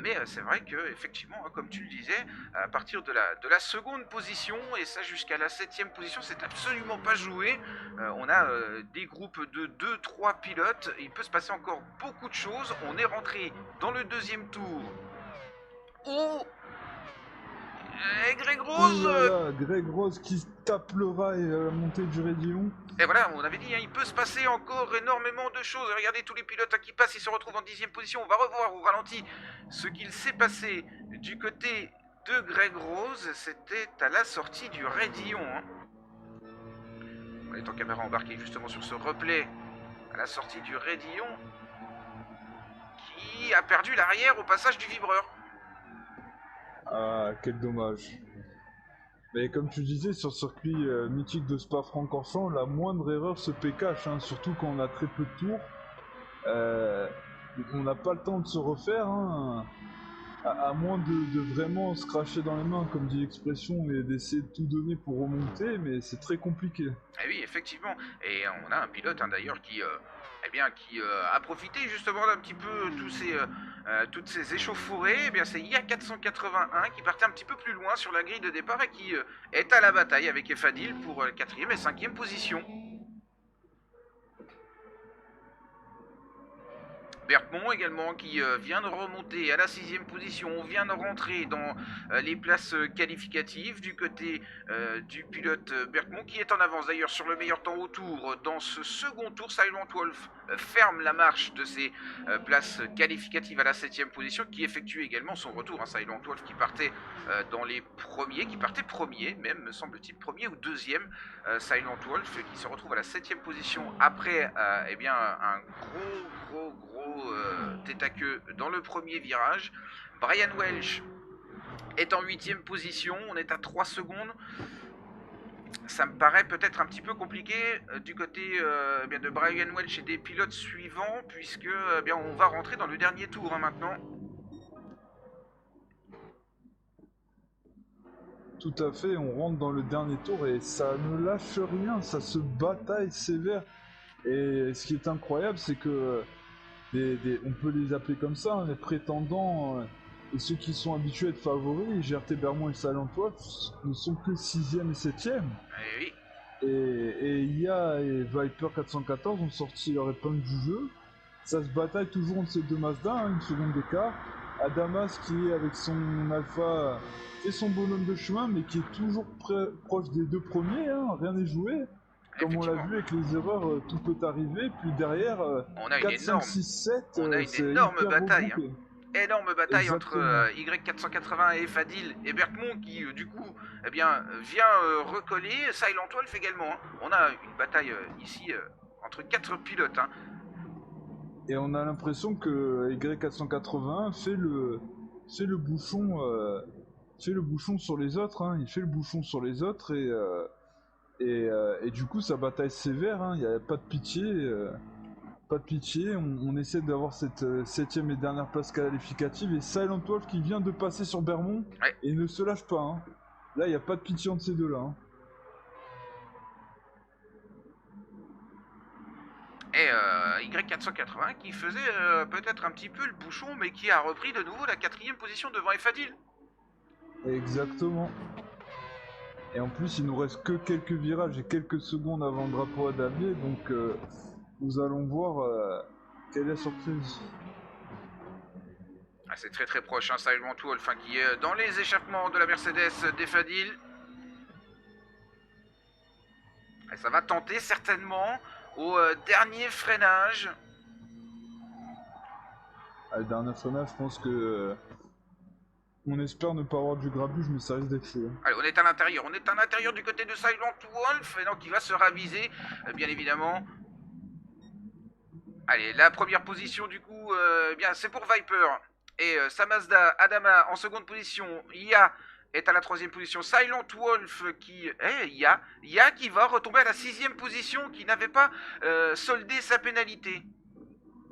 mais c'est vrai que effectivement, hein, comme tu le disais, à partir de la seconde position, et ça jusqu'à la 7ème position, c'est absolument pas joué. On a des groupes de 2-3 pilotes, il peut se passer encore beaucoup de choses. On est rentré dans le 2e tour. Oh Greg Rose Ouh là là, Greg Rose qui tape le rail à la montée du Raidillon. Et voilà, on avait dit, hein, il peut se passer encore énormément de choses. Regardez tous les pilotes qui passent, ils se retrouvent en 10e position. On va revoir au ralenti ce qu'il s'est passé du côté de Greg Rose. C'était à la sortie du Raidillon. Hein. On est en caméra embarquée justement sur ce replay à la sortie du Raidillon qui a perdu l'arrière au passage du vibreur. Ah, quel dommage. Mais comme tu disais, sur le circuit mythique de Spa-Francorchamps, la moindre erreur se paie cash, hein, surtout quand on a très peu de tours. Donc on n'a pas le temps de se refaire, hein, à moins de vraiment se cracher dans les mains, comme dit l'expression, et d'essayer de tout donner pour remonter, mais c'est très compliqué. Eh oui, effectivement. Et on a un pilote hein, d'ailleurs qui a profité justement d'un petit peu toutes ces échauffourées. Eh bien, c'est IA 481 qui partait un petit peu plus loin sur la grille de départ et qui est à la bataille avec Efadil pour 4e et 5e position. Bergmont également qui vient de remonter à la 6e position. On vient de rentrer dans les places qualificatives du côté du pilote Bergmont qui est en avance d'ailleurs sur le meilleur temps au tour. Dans ce second tour, Silent Wolf ferme la marche de ses places qualificatives à la 7e position qui effectue également son retour. Hein, Silent Wolf qui partait dans les premiers, qui partait premier même, me semble-t-il, premier ou deuxième. Silent Wolf qui se retrouve à la 7e position après eh bien, un gros tête à queue dans le premier virage. Brian Welch est en 8e position, on est à 3 secondes. Ça me paraît peut-être un petit peu compliqué du côté bien de Brian Welch et des pilotes suivants, puisque bien, on va rentrer dans le dernier tour hein, maintenant. Tout à fait, on rentre dans le dernier tour et ça ne lâche rien, ça se bataille sévère. Et ce qui est incroyable, c'est que on peut les appeler comme ça, hein, les prétendants et ceux qui sont habitués à être favoris, GRT Bermond et Silent Wolf, ne sont que 6e et 7e. Et oui. et IA et Viper 414 ont sorti leur épingle du jeu. Ça se bataille toujours entre ces deux Mazda, hein, une seconde d'écart. Adamas qui est avec son Alpha fait son bonhomme de chemin, mais qui est toujours proche des deux premiers, hein, rien n'est joué. Comme on l'a Effectivement. vu avec les erreurs, tout peut arriver. Puis derrière, On a une 4, 5, énorme, 6, 7, on a une c'est énorme hyper bataille, hein. regroupé. Énorme bataille entre Exactement. Y480 et Fadil et Bertmont qui du coup eh bien, vient recoller Silent Wolf également, hein. On a une bataille ici entre 4 pilotes, hein. Et on a l'impression que Y481 fait le bouchon, fait le bouchon sur les autres, hein. Il fait le bouchon sur les autres et du coup ça bataille sévère, hein. Il n'y a pas de pitié. Pas de pitié, on essaie d'avoir cette septième et dernière place qualificative et Silent Wolf qui vient de passer sur Bermond Ouais. et ne se lâche pas, hein. Là il n'y a pas de pitié entre ces deux-là, hein. Et Y480 qui faisait peut-être un petit peu le bouchon mais qui a repris de nouveau la 4ème position devant Fadil. Exactement. Et en plus il nous reste que quelques virages et quelques secondes avant le drapeau à damier, donc nous allons voir quelle est la surprise. Ah, c'est très très proche, hein, Silent Wolf hein, qui est dans les échappements de la Mercedes d'Efadil. Et ça va tenter certainement au dernier freinage. Le dernier freinage, je pense que on espère ne pas avoir du grabuge, mais ça risque d'être chaud. Allez, on est à l'intérieur du côté de Silent Wolf, et donc il va se raviser, bien évidemment. Allez, la première position du coup, bien c'est pour Viper. Et sa Mazda, Adama en seconde position, IA est à la 3ème position, Silent Wolf qui... IA qui va retomber à la 6ème position, qui n'avait pas soldé sa pénalité.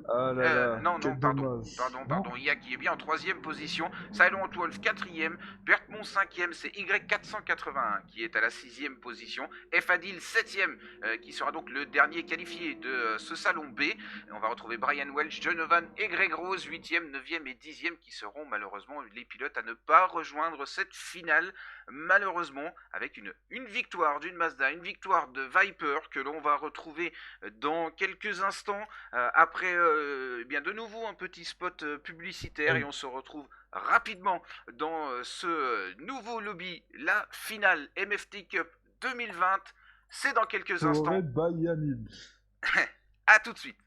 Ah là là, Non, quel pardon, dommage. pardon, IA qui est bien en 3ème position, Silent Wolf 4ème, Bertmont 5ème, c'est Y481 qui est à la 6ème position, Fadil 7ème, qui sera donc le dernier qualifié de ce salon B. On va retrouver Brian Welch, Donovan et Greg Rose 8ème, 9ème et 10ème qui seront malheureusement les pilotes à ne pas rejoindre cette finale, malheureusement, avec une victoire d'une Mazda, une victoire de Viper que l'on va retrouver dans quelques instants après bien de nouveau un petit spot publicitaire et on se retrouve rapidement dans ce nouveau lobby, la finale MFT Cup 2020. C'est dans quelques instants. À tout de suite.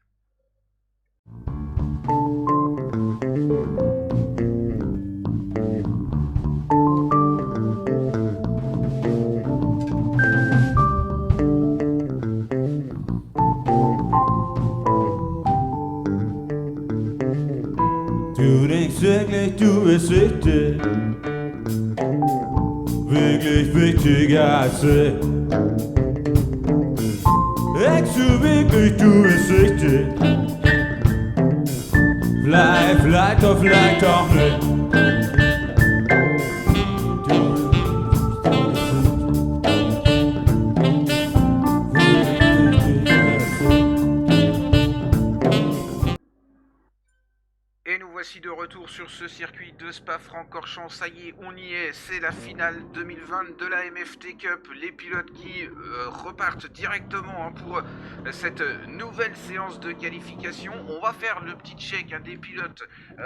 Du denkst wirklich, du bist wichtig, wirklich wichtiger als ich. Denkst du wirklich, du bist wichtig? Vielleicht doch, vielleicht auch nicht. Et nous voici de retour sur ce circuit de Spa-Francorchamps. Ça y est, on y est, c'est la finale 2020 de la MFT Cup. Les pilotes qui repartent directement pour cette nouvelle séance de qualification. On va faire le petit check des pilotes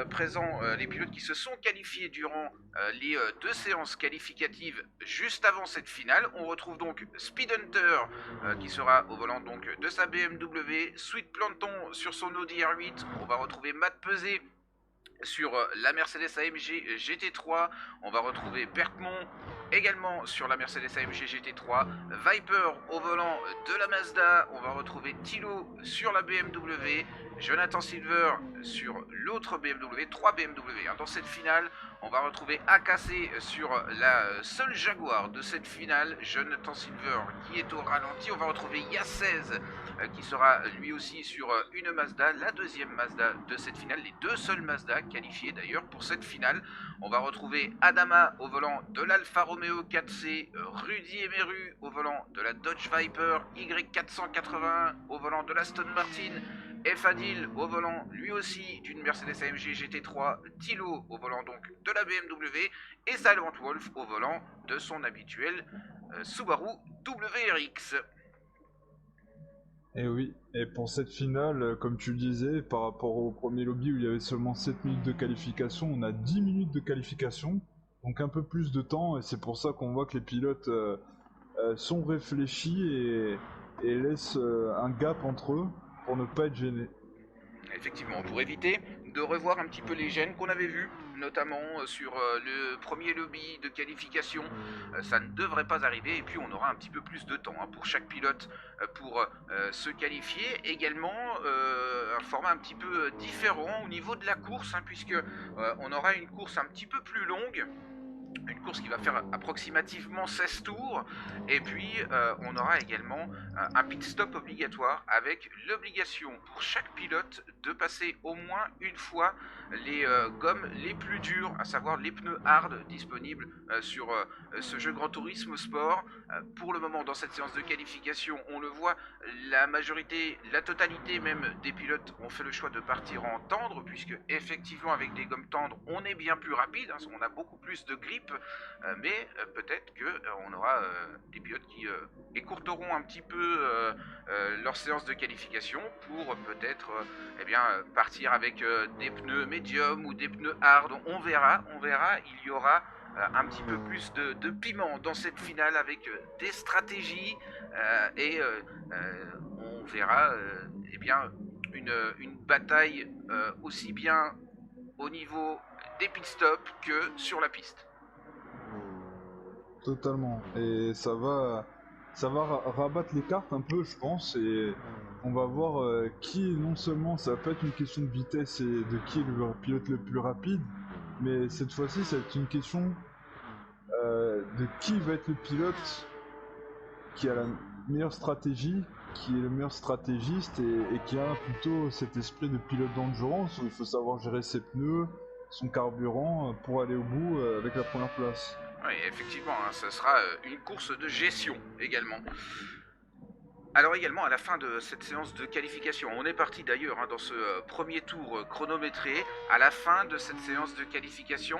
présents, les pilotes qui se sont qualifiés durant les deux séances qualificatives juste avant cette finale. On retrouve donc Speed Hunter qui sera au volant donc de sa BMW, Sweet Planton sur son Audi R8. On va retrouver Matt Pesé sur la Mercedes AMG GT3, on va retrouver Bertmont également sur la Mercedes AMG GT3, Viper au volant de la Mazda, on va retrouver Thilo sur la BMW, Jonathan Silver sur l'autre BMW, 3 BMW. Dans cette finale, on va retrouver AKC sur la seule Jaguar de cette finale, Jonathan Silver qui est au ralenti. On va retrouver Yassez qui sera lui aussi sur une Mazda, la deuxième Mazda de cette finale, les deux seules Mazda qualifiées d'ailleurs pour cette finale. On va retrouver Adama au volant de l'Alfa Romeo 4C, Rudy Emeru au volant de la Dodge Viper, Y481 au volant de l'Aston Martin, Fadil au volant lui aussi d'une Mercedes AMG GT3, Thilo au volant donc de la BMW et Silent Wolf au volant de son habituel Subaru WRX. Et oui, et pour cette finale, comme tu le disais, par rapport au premier lobby où il y avait seulement 7 minutes de qualification, on a 10 minutes de qualification, donc un peu plus de temps, et c'est pour ça qu'on voit que les pilotes sont réfléchis et laissent un gap entre eux pour ne pas être gênés. Effectivement, pour éviter de revoir un petit peu les gènes qu'on avait vus, notamment sur le premier lobby de qualification, ça ne devrait pas arriver et puis on aura un petit peu plus de temps pour chaque pilote pour se qualifier. Également, un format un petit peu différent au niveau de la course, puisque on aura une course un petit peu plus longue. Une course qui va faire approximativement 16 tours et puis on aura également un pit stop obligatoire avec l'obligation pour chaque pilote de passer au moins une fois les gommes les plus dures, à savoir les pneus hard disponibles sur ce jeu Grand Tourisme Sport. Pour le moment dans cette séance de qualification on le voit, la majorité, la totalité même des pilotes ont fait le choix de partir en tendre puisque effectivement avec des gommes tendres on est bien plus rapide, on a beaucoup plus de grip. Mais peut-être qu'on aura des pilotes qui écourteront un petit peu leur séance de qualification pour peut-être partir avec des pneus médium ou des pneus hard. On verra, il y aura un petit peu plus de piment dans cette finale avec des stratégies et on verra une bataille aussi bien au niveau des pit stops que sur la piste. Totalement. Et ça va rabattre les cartes un peu, je pense, et on va voir qui, non seulement ça va pas être une question de vitesse et de qui est le pilote le plus rapide, mais cette fois-ci, ça va être une question de qui va être le pilote qui a la meilleure stratégie, qui est le meilleur stratégiste et qui a plutôt cet esprit de pilote d'endurance où il faut savoir gérer ses pneus, son carburant pour aller au bout avec la première place. Oui, effectivement, ce sera une course de gestion également. Alors également, à la fin de cette séance de qualification, on est parti d'ailleurs dans ce premier tour chronométré. À la fin de cette séance de qualification,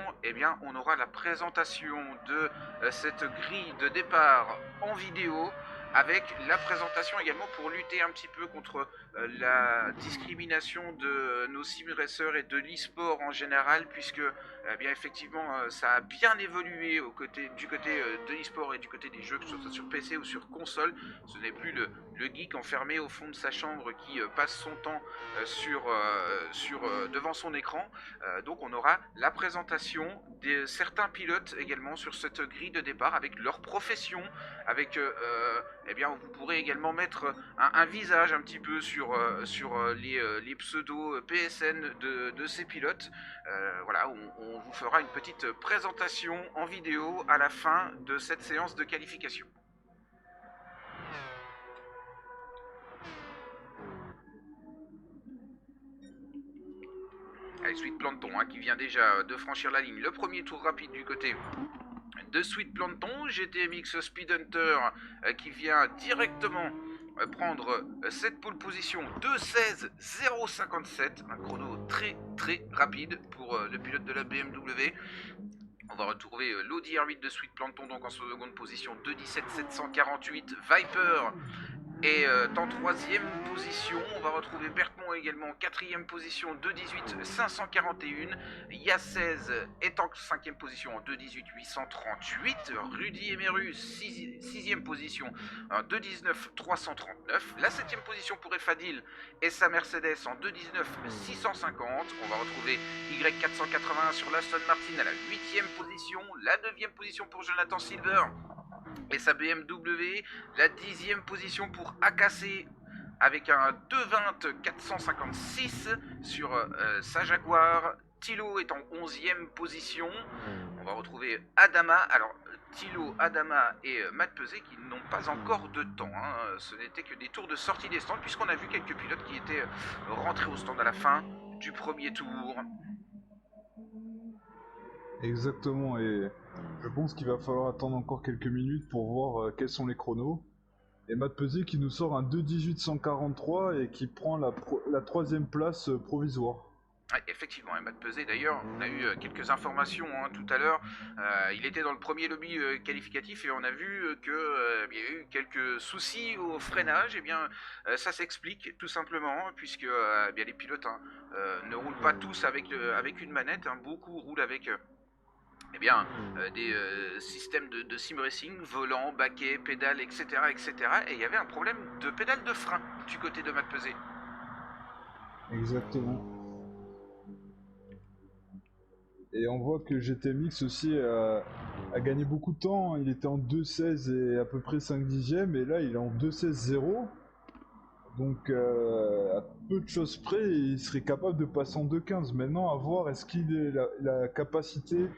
on aura la présentation de cette grille de départ en vidéo, avec la présentation également pour lutter un petit peu contre la discrimination de nos sim racers et de l'e-sport en général, puisque effectivement ça a bien évolué du côté de l'e-sport et du côté des jeux, que ce soit sur PC ou sur console. Ce n'est plus le geek enfermé au fond de sa chambre qui passe son temps devant son écran. Donc on aura la présentation de certains pilotes également sur cette grille de départ avec leur profession, avec vous pourrez également mettre un visage un petit peu sur les pseudos PSN de ces pilotes. Voilà, on vous fera une petite présentation en vidéo à la fin de cette séance de qualification. Allez, Sweet Planton qui vient déjà de franchir la ligne. Le premier tour rapide du côté de Sweet Planton. GTMX Speed Hunter qui vient directement prendre cette pole position de 2:16.057. Un chrono très très rapide pour le pilote de la BMW. On va retrouver l'Audi R8 de Sweet Planton donc en seconde position, 2:17.748. Viper est en troisième position. On va retrouver Bertmont également en quatrième position, 2:18.541. Yassez est en cinquième position en 2:18.838. Rudy Emeru, sixième position en 2:19.339. La septième position pour Fadil et sa Mercedes en 2:19.650. On va retrouver Y481 sur l'Aston Martin à la huitième position. La neuvième position pour Jonathan Silver et sa BMW, la 10e position pour AKC avec un 2:20.456 sur sa Jaguar. Thilo est en 11e position. On va retrouver Adama. Alors Thilo, Adama et Matt Peset qui n'ont pas encore de temps. Ce n'était que des tours de sortie des stands puisqu'on a vu quelques pilotes qui étaient rentrés au stand à la fin du premier tour. Exactement, et je pense qu'il va falloir attendre encore quelques minutes pour voir quels sont les chronos. Et Matt Pesé qui nous sort un 2:18.143 et qui prend la troisième place provisoire. Ouais, effectivement, Matt Pesé d'ailleurs, on a eu quelques informations tout à l'heure. Il était dans le premier lobby qualificatif et on a vu il y a eu quelques soucis au freinage. Et bien, ça s'explique tout simplement puisque bien, les pilotes ne roulent pas tous avec une manette. Beaucoup roulent avec des systèmes de sim racing, volant, baquet, pédale, etc., etc. Et il y avait un problème de pédale de frein du côté de Matt Pesé. Exactement. Et on voit que GTMX aussi a gagné beaucoup de temps. Il était en 2:16 et à peu près 5 dixièmes, et là il est en 2:16.0. Donc à peu de choses près, il serait capable de passer en 2:15. Maintenant, à voir, est-ce qu'il a la capacité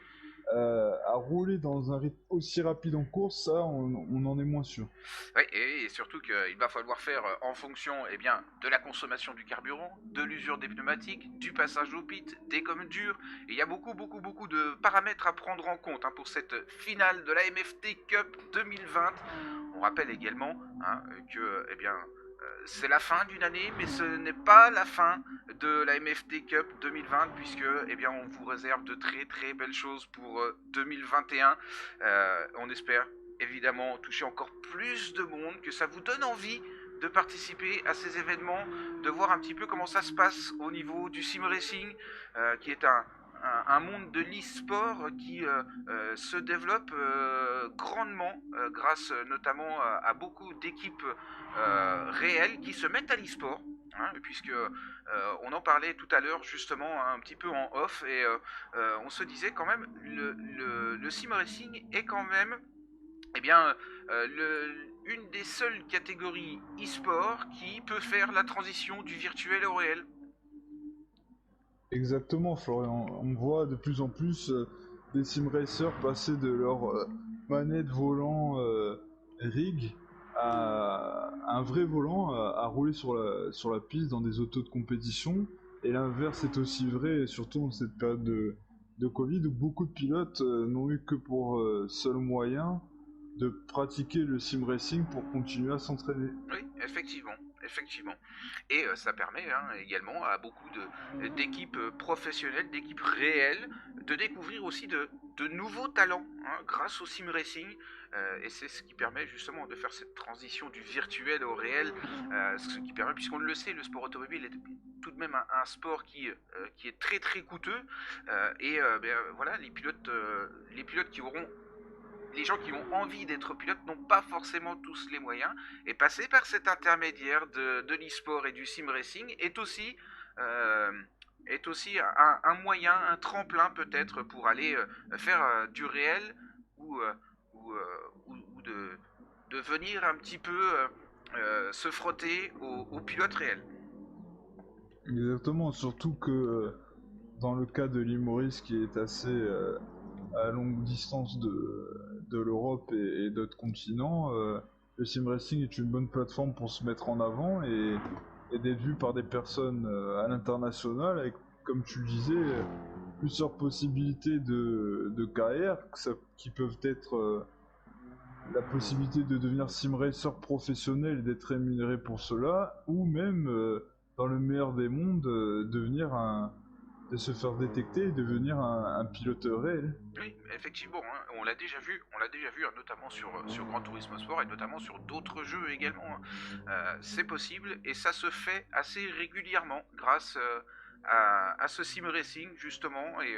à rouler dans un rythme aussi rapide en course, ça on en est moins sûr. Oui, et surtout qu'il va falloir faire en fonction de la consommation du carburant, de l'usure des pneumatiques, du passage au pit, des gommes dures. Et il y a beaucoup de paramètres à prendre en compte pour cette finale de la MFT Cup 2020. On rappelle également que c'est la fin d'une année, mais ce n'est pas la fin de la MFT Cup 2020 puisque on vous réserve de très très belles choses pour 2021. On espère évidemment toucher encore plus de monde, que ça vous donne envie de participer à ces événements, de voir un petit peu comment ça se passe au niveau du sim racing, qui est un monde de l'e-sport qui se développe grandement grâce notamment à beaucoup d'équipes réelles qui se mettent à l'e-sport. Puisque on en parlait tout à l'heure justement un petit peu en off et on se disait quand même le sim racing est quand même une des seules catégories e-sport qui peut faire la transition du virtuel au réel. Exactement, Florian. On voit de plus en plus des sim racers passer de leur manette volant rig à un vrai volant à rouler sur la piste dans des autos de compétition. Et l'inverse est aussi vrai, surtout dans cette période de Covid où beaucoup de pilotes n'ont eu que pour seul moyen de pratiquer le sim racing pour continuer à s'entraîner. Oui, effectivement. Et ça permet également à beaucoup d'équipes professionnelles, d'équipes réelles, de découvrir aussi de nouveaux talents grâce au sim racing. Et c'est ce qui permet justement de faire cette transition du virtuel au réel. Ce qui permet, puisqu'on le sait, le sport automobile est tout de même un sport qui est très très coûteux. Voilà, les pilotes les gens qui ont envie d'être pilotes n'ont pas forcément tous les moyens, et passer par cet intermédiaire de l'e-sport et du sim racing est aussi un moyen, un tremplin peut-être pour aller faire du réel ou de venir un petit peu se frotter aux pilotes réels. Exactement, surtout que dans le cas de l'Imoris qui est assez à longue distance de l'Europe et d'autres continents, le sim racing est une bonne plateforme pour se mettre en avant et d'être vu par des personnes à l'international avec, comme tu le disais, plusieurs possibilités de carrière qui peuvent être la possibilité de devenir sim racer professionnel et d'être rémunéré pour cela, ou même dans le meilleur des mondes de se faire détecter et devenir un pilote réel. Oui, effectivement, on l'a déjà vu, notamment sur Gran Turismo Sport et notamment sur d'autres jeux également. C'est possible et ça se fait assez régulièrement grâce à ce sim racing justement et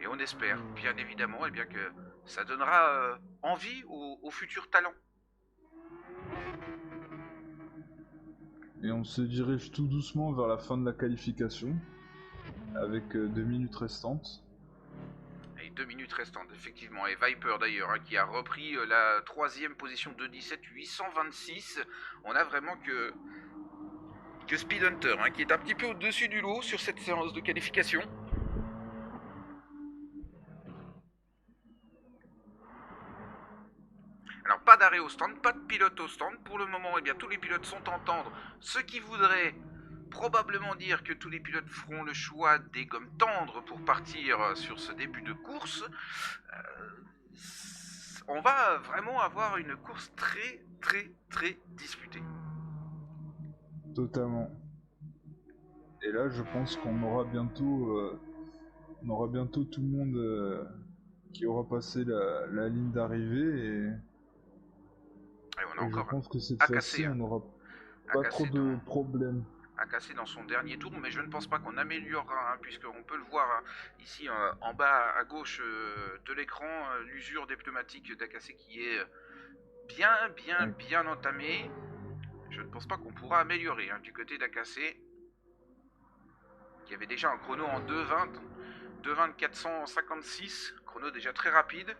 on espère bien évidemment que ça donnera envie aux futurs talents. Et on se dirige tout doucement vers la fin de la qualification, avec 2 minutes restantes. Et 2 minutes restantes, effectivement. Et Viper d'ailleurs, qui a repris la 3ème position de 17.826. On a vraiment que Speed Hunter, qui est un petit peu au-dessus du lot sur cette séance de qualification. Alors pas d'arrêt au stand, pas de pilote au stand. Pour le moment, tous les pilotes sont en tendre. Ce qui voudrait probablement dire que tous les pilotes feront le choix des gommes tendres pour partir sur ce début de course. on va vraiment avoir une course très très très disputée. Totalement. Et là, je pense qu'on aura bientôt, tout le monde qui aura passé la ligne d'arrivée Et on a et je encore pense que cette Akase, fois-ci, on n'aura pas trop de problèmes. Akase dans son dernier tour, mais je ne pense pas qu'on améliorera, hein, puisqu'on peut le voir hein, ici en bas à gauche de l'écran, l'usure des pneumatiques d'Akase qui est bien entamée. Je ne pense pas qu'on pourra améliorer hein, du côté d'Akase, qui avait déjà un chrono en 2.20, 2.20 456, chrono déjà très rapide.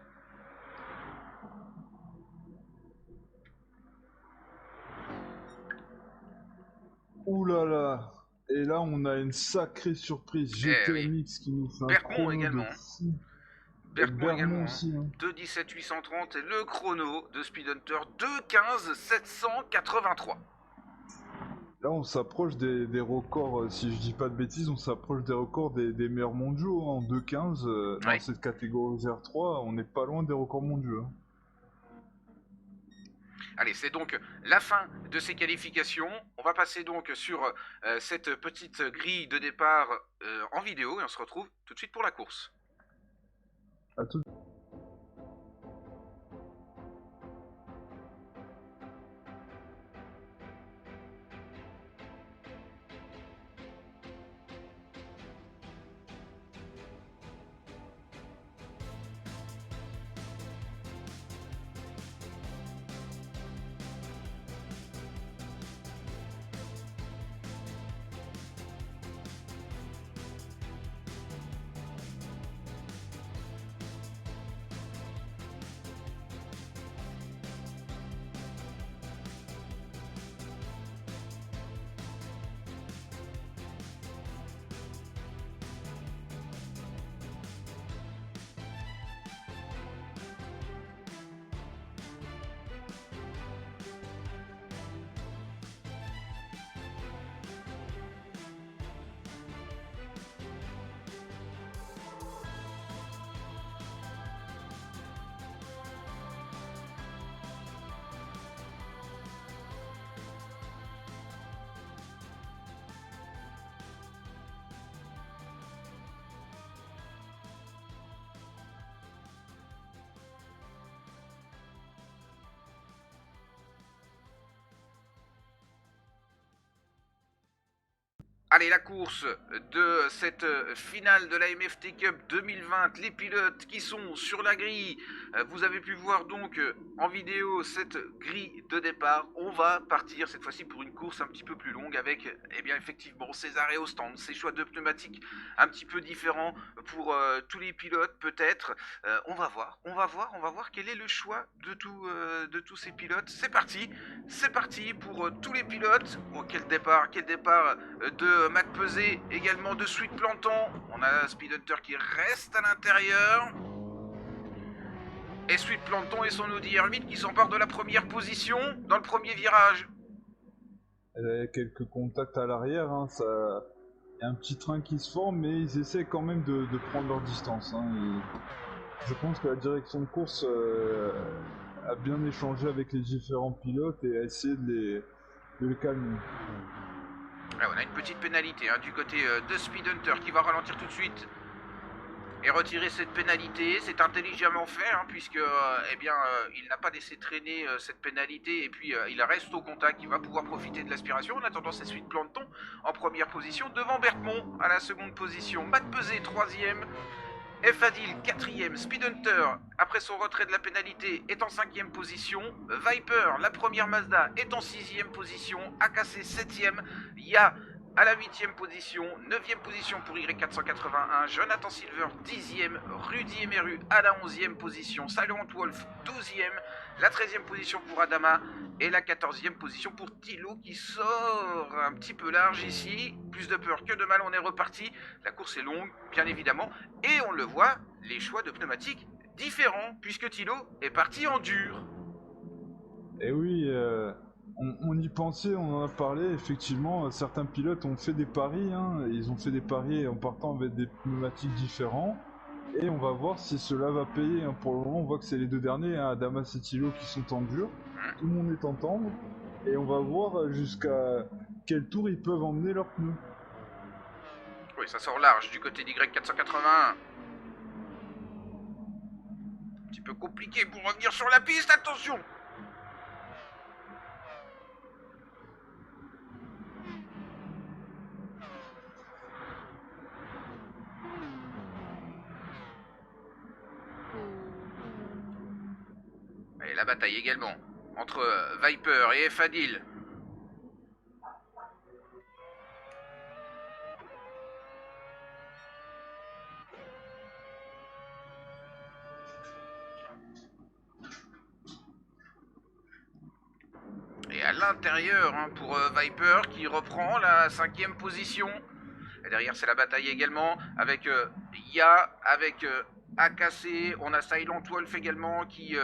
Ouh là là. Et là, on a une sacrée surprise. GTMX qui nous fait un Bergmont chrono également. de fou. Bergmont également. aussi. Hein. 2.17 830 et le chrono de Speed Hunter 2.15 783. Là, on s'approche des records, si je dis pas de bêtises, on s'approche des records des meilleurs mondiaux. Hein. En 2.15, dans cette catégorie R3, on n'est pas loin des records mondiaux. Hein. Allez, c'est donc la fin de ces qualifications. On va passer donc sur cette petite grille de départ en vidéo et on se retrouve tout de suite pour la course. À tout. Allez, la course de cette finale de la MFT Cup 2020, les pilotes qui sont sur la grille. Vous avez pu voir donc en vidéo cette grille de départ. On va partir cette fois-ci pour une course un petit peu plus longue avec, eh bien, effectivement, ces arrêts au stand, ces choix de pneumatiques un petit peu différents pour tous les pilotes peut-être. On va voir quel est le choix de tous ces pilotes. C'est parti pour tous les pilotes. Oh, quel départ de Mac Pesé, également de Sweet Planton. On a Speed Hunter qui reste à l'intérieur. Et Sweet Planton et son Audi R8 qui s'emparent de la première position dans le premier virage. Il y a quelques contacts à l'arrière, hein, ça... il y a un petit train qui se forme, mais ils essaient quand même de prendre leur distance. Hein. Je pense que la direction de course a bien échangé avec les différents pilotes et a essayé de les calmer. Ah, on a une petite pénalité hein, du côté de Speed Hunter qui va ralentir tout de suite et retirer cette pénalité. C'est intelligemment fait hein, puisque il n'a pas laissé traîner cette pénalité et puis il reste au contact. Il va pouvoir profiter de l'aspiration. En attendant, c'est Sweet Planton en première position devant Bergmont à la seconde position. Matt Pesé troisième. Fadil 4ème, Speed Hunter, après son retrait de la pénalité, est en 5ème position. Viper, la première Mazda, est en 6ème position. AKC 7ème. Ya à la 8ème position. 9ème position pour Y481. Jonathan Silver 10ème. Rudy Emeru à la 11ème position. Silent Wolf 12ème. La 13ème position pour Adama. Et la 14ème position pour Thilo qui sort un petit peu large ici. Plus de peur que de mal, on est reparti. La course est longue, bien évidemment. Et on le voit, les choix de pneumatiques différents, puisque Thilo est parti en dur. Et oui, on y pensait, on en a parlé, effectivement, certains pilotes ont fait des paris, hein, ils ont fait des paris en partant avec des pneumatiques différents. Et on va voir si cela va payer. Hein. Pour le moment, on voit que c'est les deux derniers, hein, Adamas et Thilo, qui sont en dur. Tout le monde est en tendre. Et on va voir jusqu'à quel tour ils peuvent emmener leurs pneus. Oui, ça sort large du côté d'Y481. Un petit peu compliqué pour revenir sur la piste, attention! Et la bataille également entre Viper et Fadil. Et à l'intérieur, hein, pour Viper qui reprend la 5e position. Et derrière, c'est la bataille également avec Ya, avec AKC. On a Silent Wolf également qui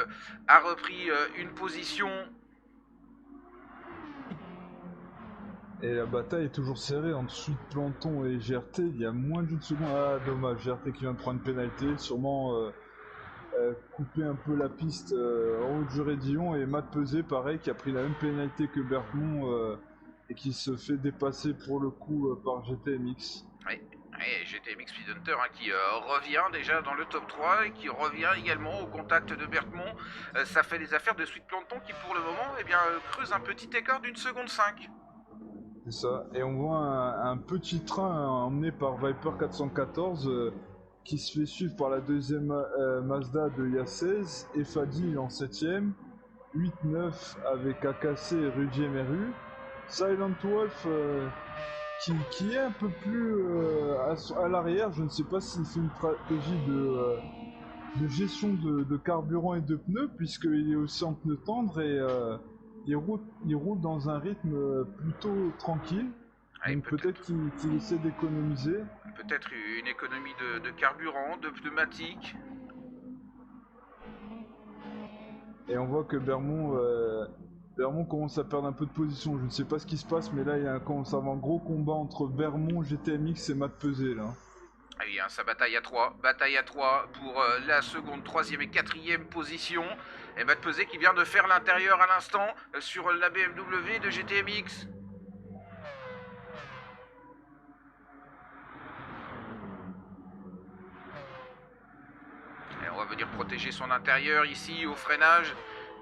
a repris une position. Et la bataille est toujours serrée entre Suite Planton et GRT. Il y a moins d'une seconde. Ah, dommage, GRT qui vient de prendre une pénalité. Sûrement couper un peu la piste en haut de Jurédillon. Et Matt Pesé, pareil, qui a pris la même pénalité que Berthmont et qui se fait dépasser pour le coup par GTMX. Oui, et GTMX Speedhunter hein, qui revient déjà dans le top 3 et qui revient également au contact de Berthmont. Ça fait les affaires de Suite Planton qui pour le moment eh bien, creuse un petit écart d'une seconde 5. C'est ça. Et on voit un petit train emmené par Viper 414 qui se fait suivre par la deuxième Mazda de Ya16 et Fadil en 7ème. 8-9 avec AKC et Rudy MRU. Silent Wolf qui est un peu plus à l'arrière. Je ne sais pas s'il fait une stratégie de gestion de carburant et de pneus puisqu'il est aussi en pneus tendres et il roule dans un rythme plutôt tranquille. Ouais, donc peut-être qu'il essaie d'économiser. Peut-être une économie de carburant, de pneumatique. Et on voit que Bermond commence à perdre un peu de position. Je ne sais pas ce qui se passe, mais là il commence à avoir un gros combat entre Bermond, GTMX et Matt Pesé là. Ah oui, hein, ça bataille à 3. Bataille à 3 pour la seconde, 3e et 4e position. Et Matt Pesé qui vient de faire l'intérieur à l'instant sur la BMW de GTMX. Et on va venir protéger son intérieur ici au freinage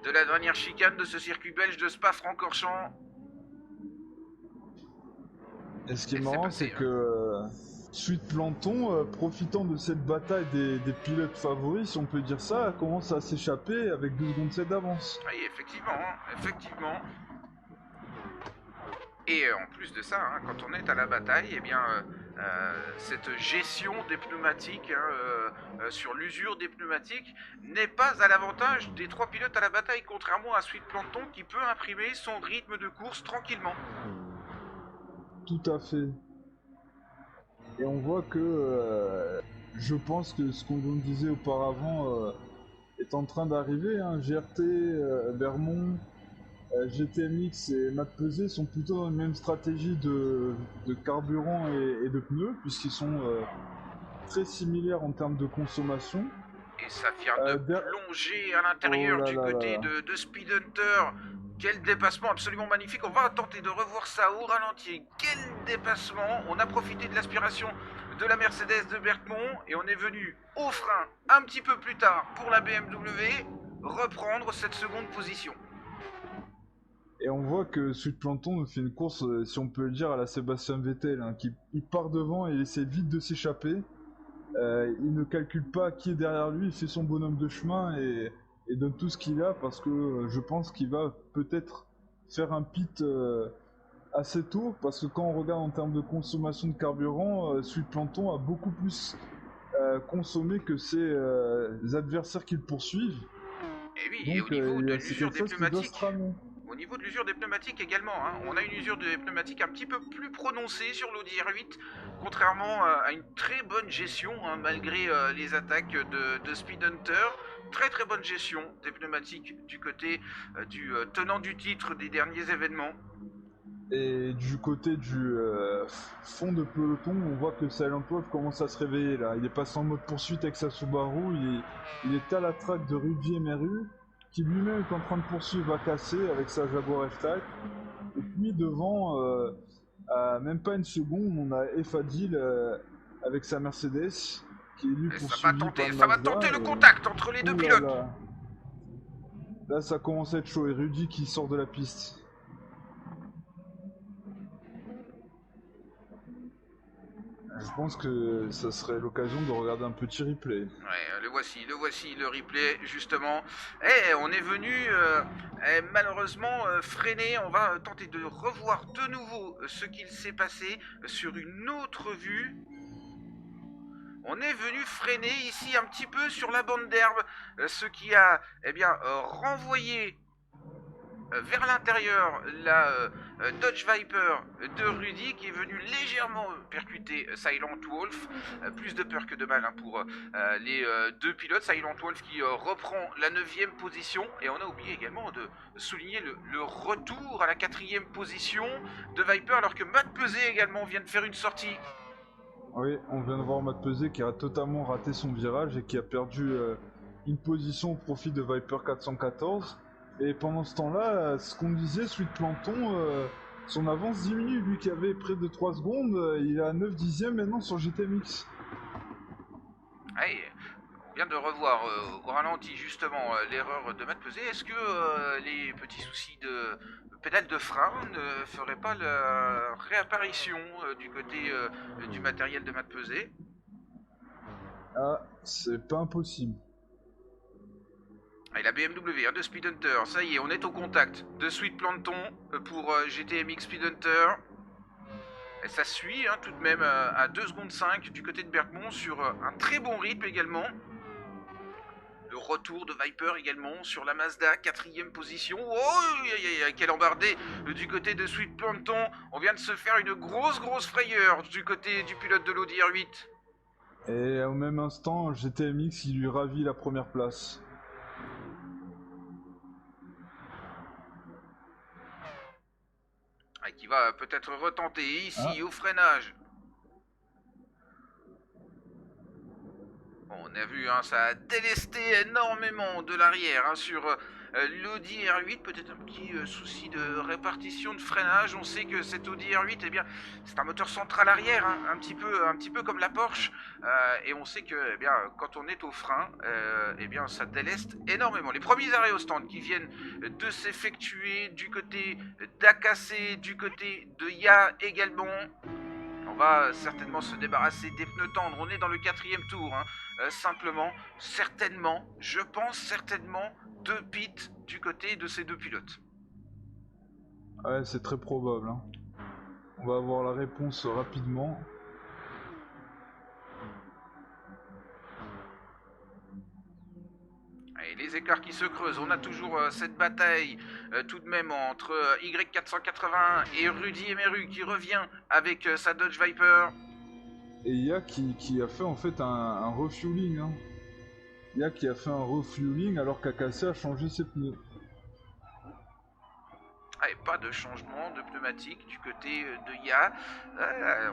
de la dernière chicane de ce circuit belge de Spa-Francorchamps. Et ce qui est marrant, c'est que Suite Planton, profitant de cette bataille des pilotes favoris, si on peut dire ça, commence à s'échapper avec 2 secondes 7 d'avance. Oui, effectivement, effectivement. Et en plus de ça, hein, quand on est à la bataille, eh bien, cette gestion des pneumatiques, hein, sur l'usure des pneumatiques, n'est pas à l'avantage des 3 pilotes à la bataille, contrairement à Suite Planton qui peut imprimer son rythme de course tranquillement. Tout à fait. Et on voit que je pense que ce qu'on nous disait auparavant est en train d'arriver. Hein. GRT, Bermond, GTMX et Matt Pesé sont plutôt dans la même stratégie de carburant et de pneus, puisqu'ils sont très similaires en termes de consommation. Et ça vient de plonger à l'intérieur du côté de Speedhunter. Quel dépassement absolument magnifique. On va tenter de revoir ça au ralenti. Quel dépassement. On a profité de l'aspiration de la Mercedes de Berthmont et on est venu au frein un petit peu plus tard pour la BMW reprendre cette seconde position. Et on voit que Suite Planton fait une course, si on peut le dire, à la Sébastien Vettel, hein, il part devant et il essaie vite de s'échapper. Il ne calcule pas qui est derrière lui, il fait son bonhomme de chemin et donne tout ce qu'il a parce que je pense qu'il va peut-être faire un pit assez tôt parce que quand on regarde en termes de consommation de carburant, Suite Planton a beaucoup plus consommé que ses adversaires qui le poursuivent. Et oui, et au niveau de l'usure des pneumatiques. Au niveau de l'usure des pneumatiques également, hein. On a une usure des pneumatiques un petit peu plus prononcée sur l'Audi R8, contrairement à une très bonne gestion, hein, malgré les attaques de Speedhunter. Très très bonne gestion des pneumatiques du côté du tenant du titre des derniers événements. Et du côté du fond de peloton, on voit que Silent Wolf commence à se réveiller là. Il est passé en mode poursuite avec sa Subaru, il est à la traque de Rudy Emery, qui lui-même est en train de poursuivre Akasse avec sa Jaguar F-Type. Et puis devant, à même pas une seconde, on a Efadil avec sa Mercedes, qui est lui Et poursuivi ça va tenter le contact entre les deux pilotes. Là, ça commence à être chaud et Rudy qui sort de la piste. Je pense que ça serait l'occasion de regarder un petit replay. Ouais, le voici, le replay, justement. On est venu, malheureusement, freiner. On va tenter de revoir de nouveau ce qu'il s'est passé sur une autre vue. On est venu freiner ici un petit peu sur la bande d'herbe, ce qui a, renvoyé vers l'intérieur la Dodge Viper de Rudy qui est venu légèrement percuter Silent Wolf. Plus de peur que de mal pour les deux pilotes. Silent Wolf qui reprend la 9e position. Et on a oublié également de souligner le retour à la 4e position de Viper alors que Matt Pesé également vient de faire une sortie. Oui, on vient de voir Matt Pesé qui a totalement raté son virage et qui a perdu une position au profit de Viper 414. Et pendant ce temps-là, ce qu'on disait, Sweet Planton, son avance diminue. Lui qui avait près de 3 secondes, il est à 9 dixièmes maintenant sur GTMX. Ouais, on vient de revoir au ralenti justement l'erreur de Matt Pesé. Est-ce que les petits soucis de pédale de frein ne feraient pas la réapparition du côté du matériel de Matt Pesé? Ah, c'est pas impossible. Et la BMW de Speed Hunter, ça y est, on est au contact de Sweet Planton pour GTMX Speed Hunter. Et ça suit tout de même à 2 secondes 5 du côté de Bergmont sur un très bon rythme également. Le retour de Viper également sur la Mazda, 4e position. Oh, quel embardé du côté de Sweet Planton. On vient de se faire une grosse frayeur du côté du pilote de l'Audi R8. Et au même instant, GTMX, il lui ravit la première place. Qui va peut-être retenter ici au freinage. Bon, on a vu, ça a délesté énormément de l'arrière sur l'Audi R8. Peut-être un petit souci de répartition de freinage. On sait que cet Audi R8, c'est un moteur central arrière, un petit peu comme la Porsche. Et on sait que, quand on est au frein, ça déleste énormément. Les premiers arrêts au stand qui viennent de s'effectuer du côté d'Akasse, du côté de Ya également. On va certainement se débarrasser des pneus tendres. On est dans le 4e tour. Je pense certainement 2 pits du côté de ces deux pilotes. Ouais, c'est très probable. On va avoir la réponse rapidement. Et les écarts qui se creusent, on a toujours cette bataille tout de même entre Y481 et Rudy Emery qui revient avec sa Dodge Viper. Et Ya qui a fait en fait un refueling. Ya qui a fait un refueling alors qu'Akasse a changé ses pneus. Et pas de changement de pneumatique du côté de Ya.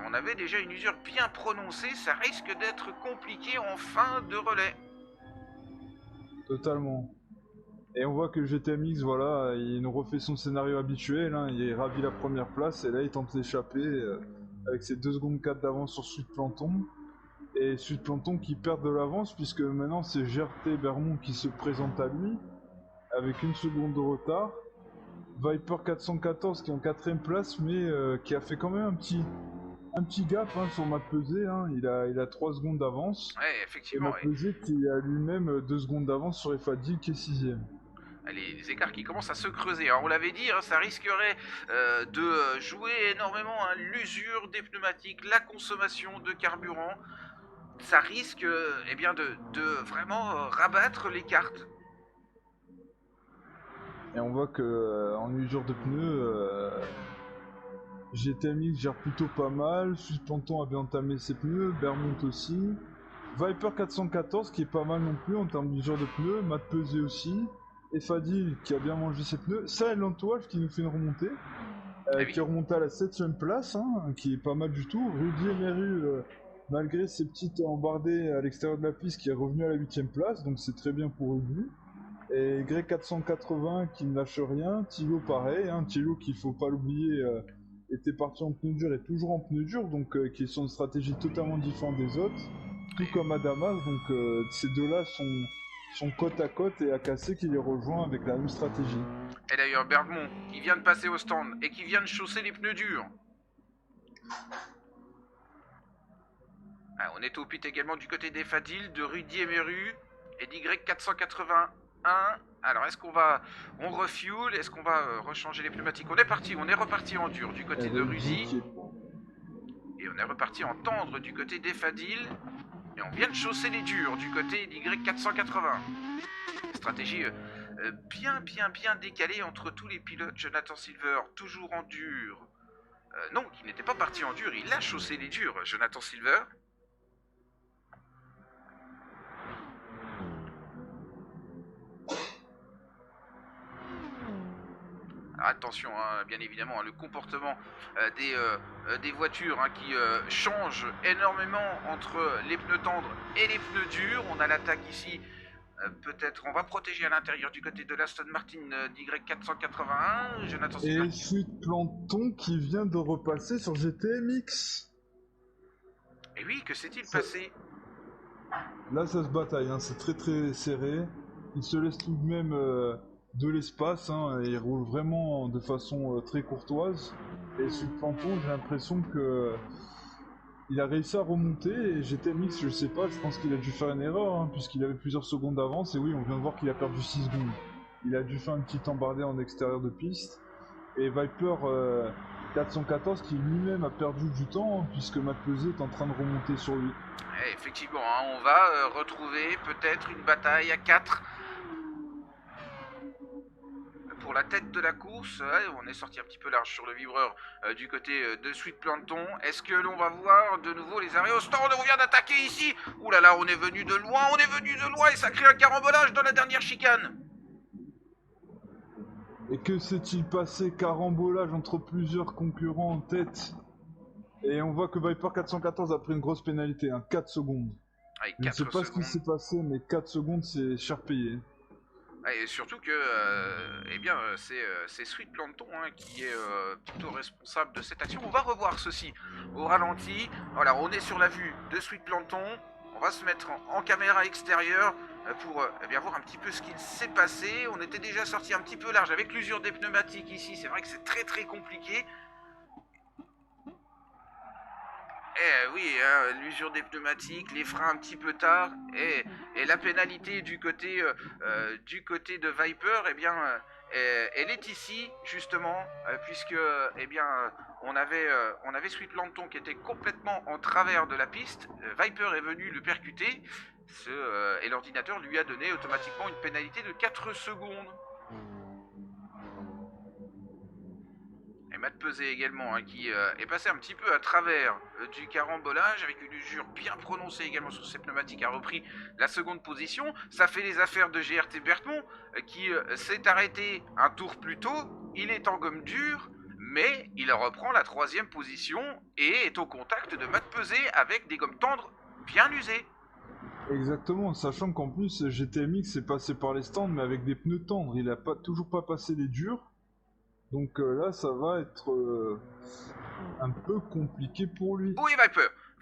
On avait déjà une usure bien prononcée, ça risque d'être compliqué en fin de relais. Totalement. Et on voit que GTMX, voilà, il nous refait son scénario habituel, il est ravi la première place et là il tente d'échapper avec ses 2 secondes 4 d'avance sur Sweet Planton. Et Sweet Planton qui perd de l'avance puisque maintenant c'est GRT Bermond qui se présente à lui avec 1 seconde de retard. Viper 414 qui est en 4ème place mais qui a fait quand même un petit gap sur Matt Pesé, il a 3 secondes d'avance. Ouais, effectivement. Et Matt Pesé qui a lui-même 2 secondes d'avance sur Efadil qui est 6ème. Les écarts qui commencent à se creuser. Alors on l'avait dit, ça risquerait de jouer énormément l'usure des pneumatiques, la consommation de carburant. Ça risque de vraiment rabattre les cartes. Et on voit que en usure de pneus, GTMX gère plutôt pas mal, Sweet Planton a bien entamé ses pneus, Bermont aussi. Viper 414 qui est pas mal non plus en termes d'usure de pneus, Matt Pesé aussi. Efadil qui a bien mangé ses pneus, Silent Wolf qui nous fait une remontée. Ah oui. qui est remonté à la 7ème place, hein, qui est pas mal du tout. Rudy Emery, malgré ses petites embardées à l'extérieur de la piste, qui est revenu à la 8ème place, donc c'est très bien pour Rudy. Et Greg 480 qui ne lâche rien, Thilo pareil, hein, Thilo qu'il faut pas l'oublier était parti en pneu dur et toujours en pneu dur, donc qui sont une stratégie totalement différente des autres, tout comme Adamas, donc ces deux-là sont côte à côte et AKC qui les rejoint avec la même stratégie. Et d'ailleurs, Bergmont, qui vient de passer au stand et qui vient de chausser les pneus durs. Ah, on est au pit également du côté des Fadil, de Rudy Emeru et d'Y481. Alors, est-ce qu'on va... On refuel? Est-ce qu'on va rechanger les pneumatiques? On est reparti en dur du côté de Rudy. Et on est reparti en tendre du côté des Fadil. Et on vient de chausser les durs du côté d'Y480. Stratégie bien décalée entre tous les pilotes. Jonathan Silver, toujours en dur. Non, il n'était pas parti en dur, il a chaussé les durs, Jonathan Silver. Alors attention, hein, bien évidemment, le comportement des voitures hein, qui change énormément entre les pneus tendres et les pneus durs. On a l'attaque ici, peut-être on va protéger à l'intérieur du côté de l'Aston Martin d'Y481. Jonathan Silver. Et Suite Planton qui vient de repasser sur GTMX. Et oui, que s'est-il passé? Là ça se bataille, hein, c'est très serré. Il se laisse tout de même de l'espace, hein, et il roule vraiment de façon très courtoise. Et Suite Planton, j'ai l'impression que il a réussi à remonter, et GTMX, je sais pas, je pense qu'il a dû faire une erreur, hein, puisqu'il avait plusieurs secondes d'avance, et oui, on vient de voir qu'il a perdu 6 secondes. Il a dû faire une petite embardée en extérieur de piste. Et Viper 414 qui lui-même a perdu du temps, hein, puisque Matt Pesé est en train de remonter sur lui. Et effectivement, hein, on va retrouver peut-être une bataille à 4 pour la tête de la course. On est sorti un petit peu large sur le vibreur du côté de Suite Planton. Est-ce que l'on va voir de nouveau les arrêts au stand? On vient d'attaquer ici. Ouh là là, on est venu de loin et ça crée un carambolage dans la dernière chicane. Et que s'est-il passé? Carambolage entre plusieurs concurrents en tête. Et on voit que Viper 414 a pris une grosse pénalité, hein, 4 secondes. Allez, Je ne sais pas ce qui s'est passé, mais 4 secondes c'est cher payé. Et surtout que eh bien, c'est Suite Planton hein, qui est plutôt responsable de cette action. On va revoir ceci au ralenti. Voilà, on est sur la vue de Suite Planton. On va se mettre en caméra extérieure pour eh bien, voir un petit peu ce qu'il s'est passé. On était déjà sorti un petit peu large avec l'usure des pneumatiques ici. C'est vrai que c'est très compliqué. Eh oui, hein, l'usure des pneumatiques, les freins un petit peu tard, et la pénalité du côté de Viper, eh bien, elle est ici justement, puisque eh bien, on avait Suite Planton qui était complètement en travers de la piste. Viper est venu le percuter, et l'ordinateur lui a donné automatiquement une pénalité de 4 secondes. Et Matt Pesé également, hein, qui est passé un petit peu à travers du carambolage avec une usure bien prononcée également sur ses pneumatiques, a repris la seconde position. Ça fait les affaires de GRT Berthmont qui s'est arrêté un tour plus tôt. Il est en gomme dure, mais il reprend la 3e position et est au contact de Matt Pesé avec des gommes tendres bien usées. Exactement, sachant qu'en plus GTMX est passé par les stands mais avec des pneus tendres, il a toujours pas passé les durs. Donc là, ça va être un peu compliqué pour lui. Oui,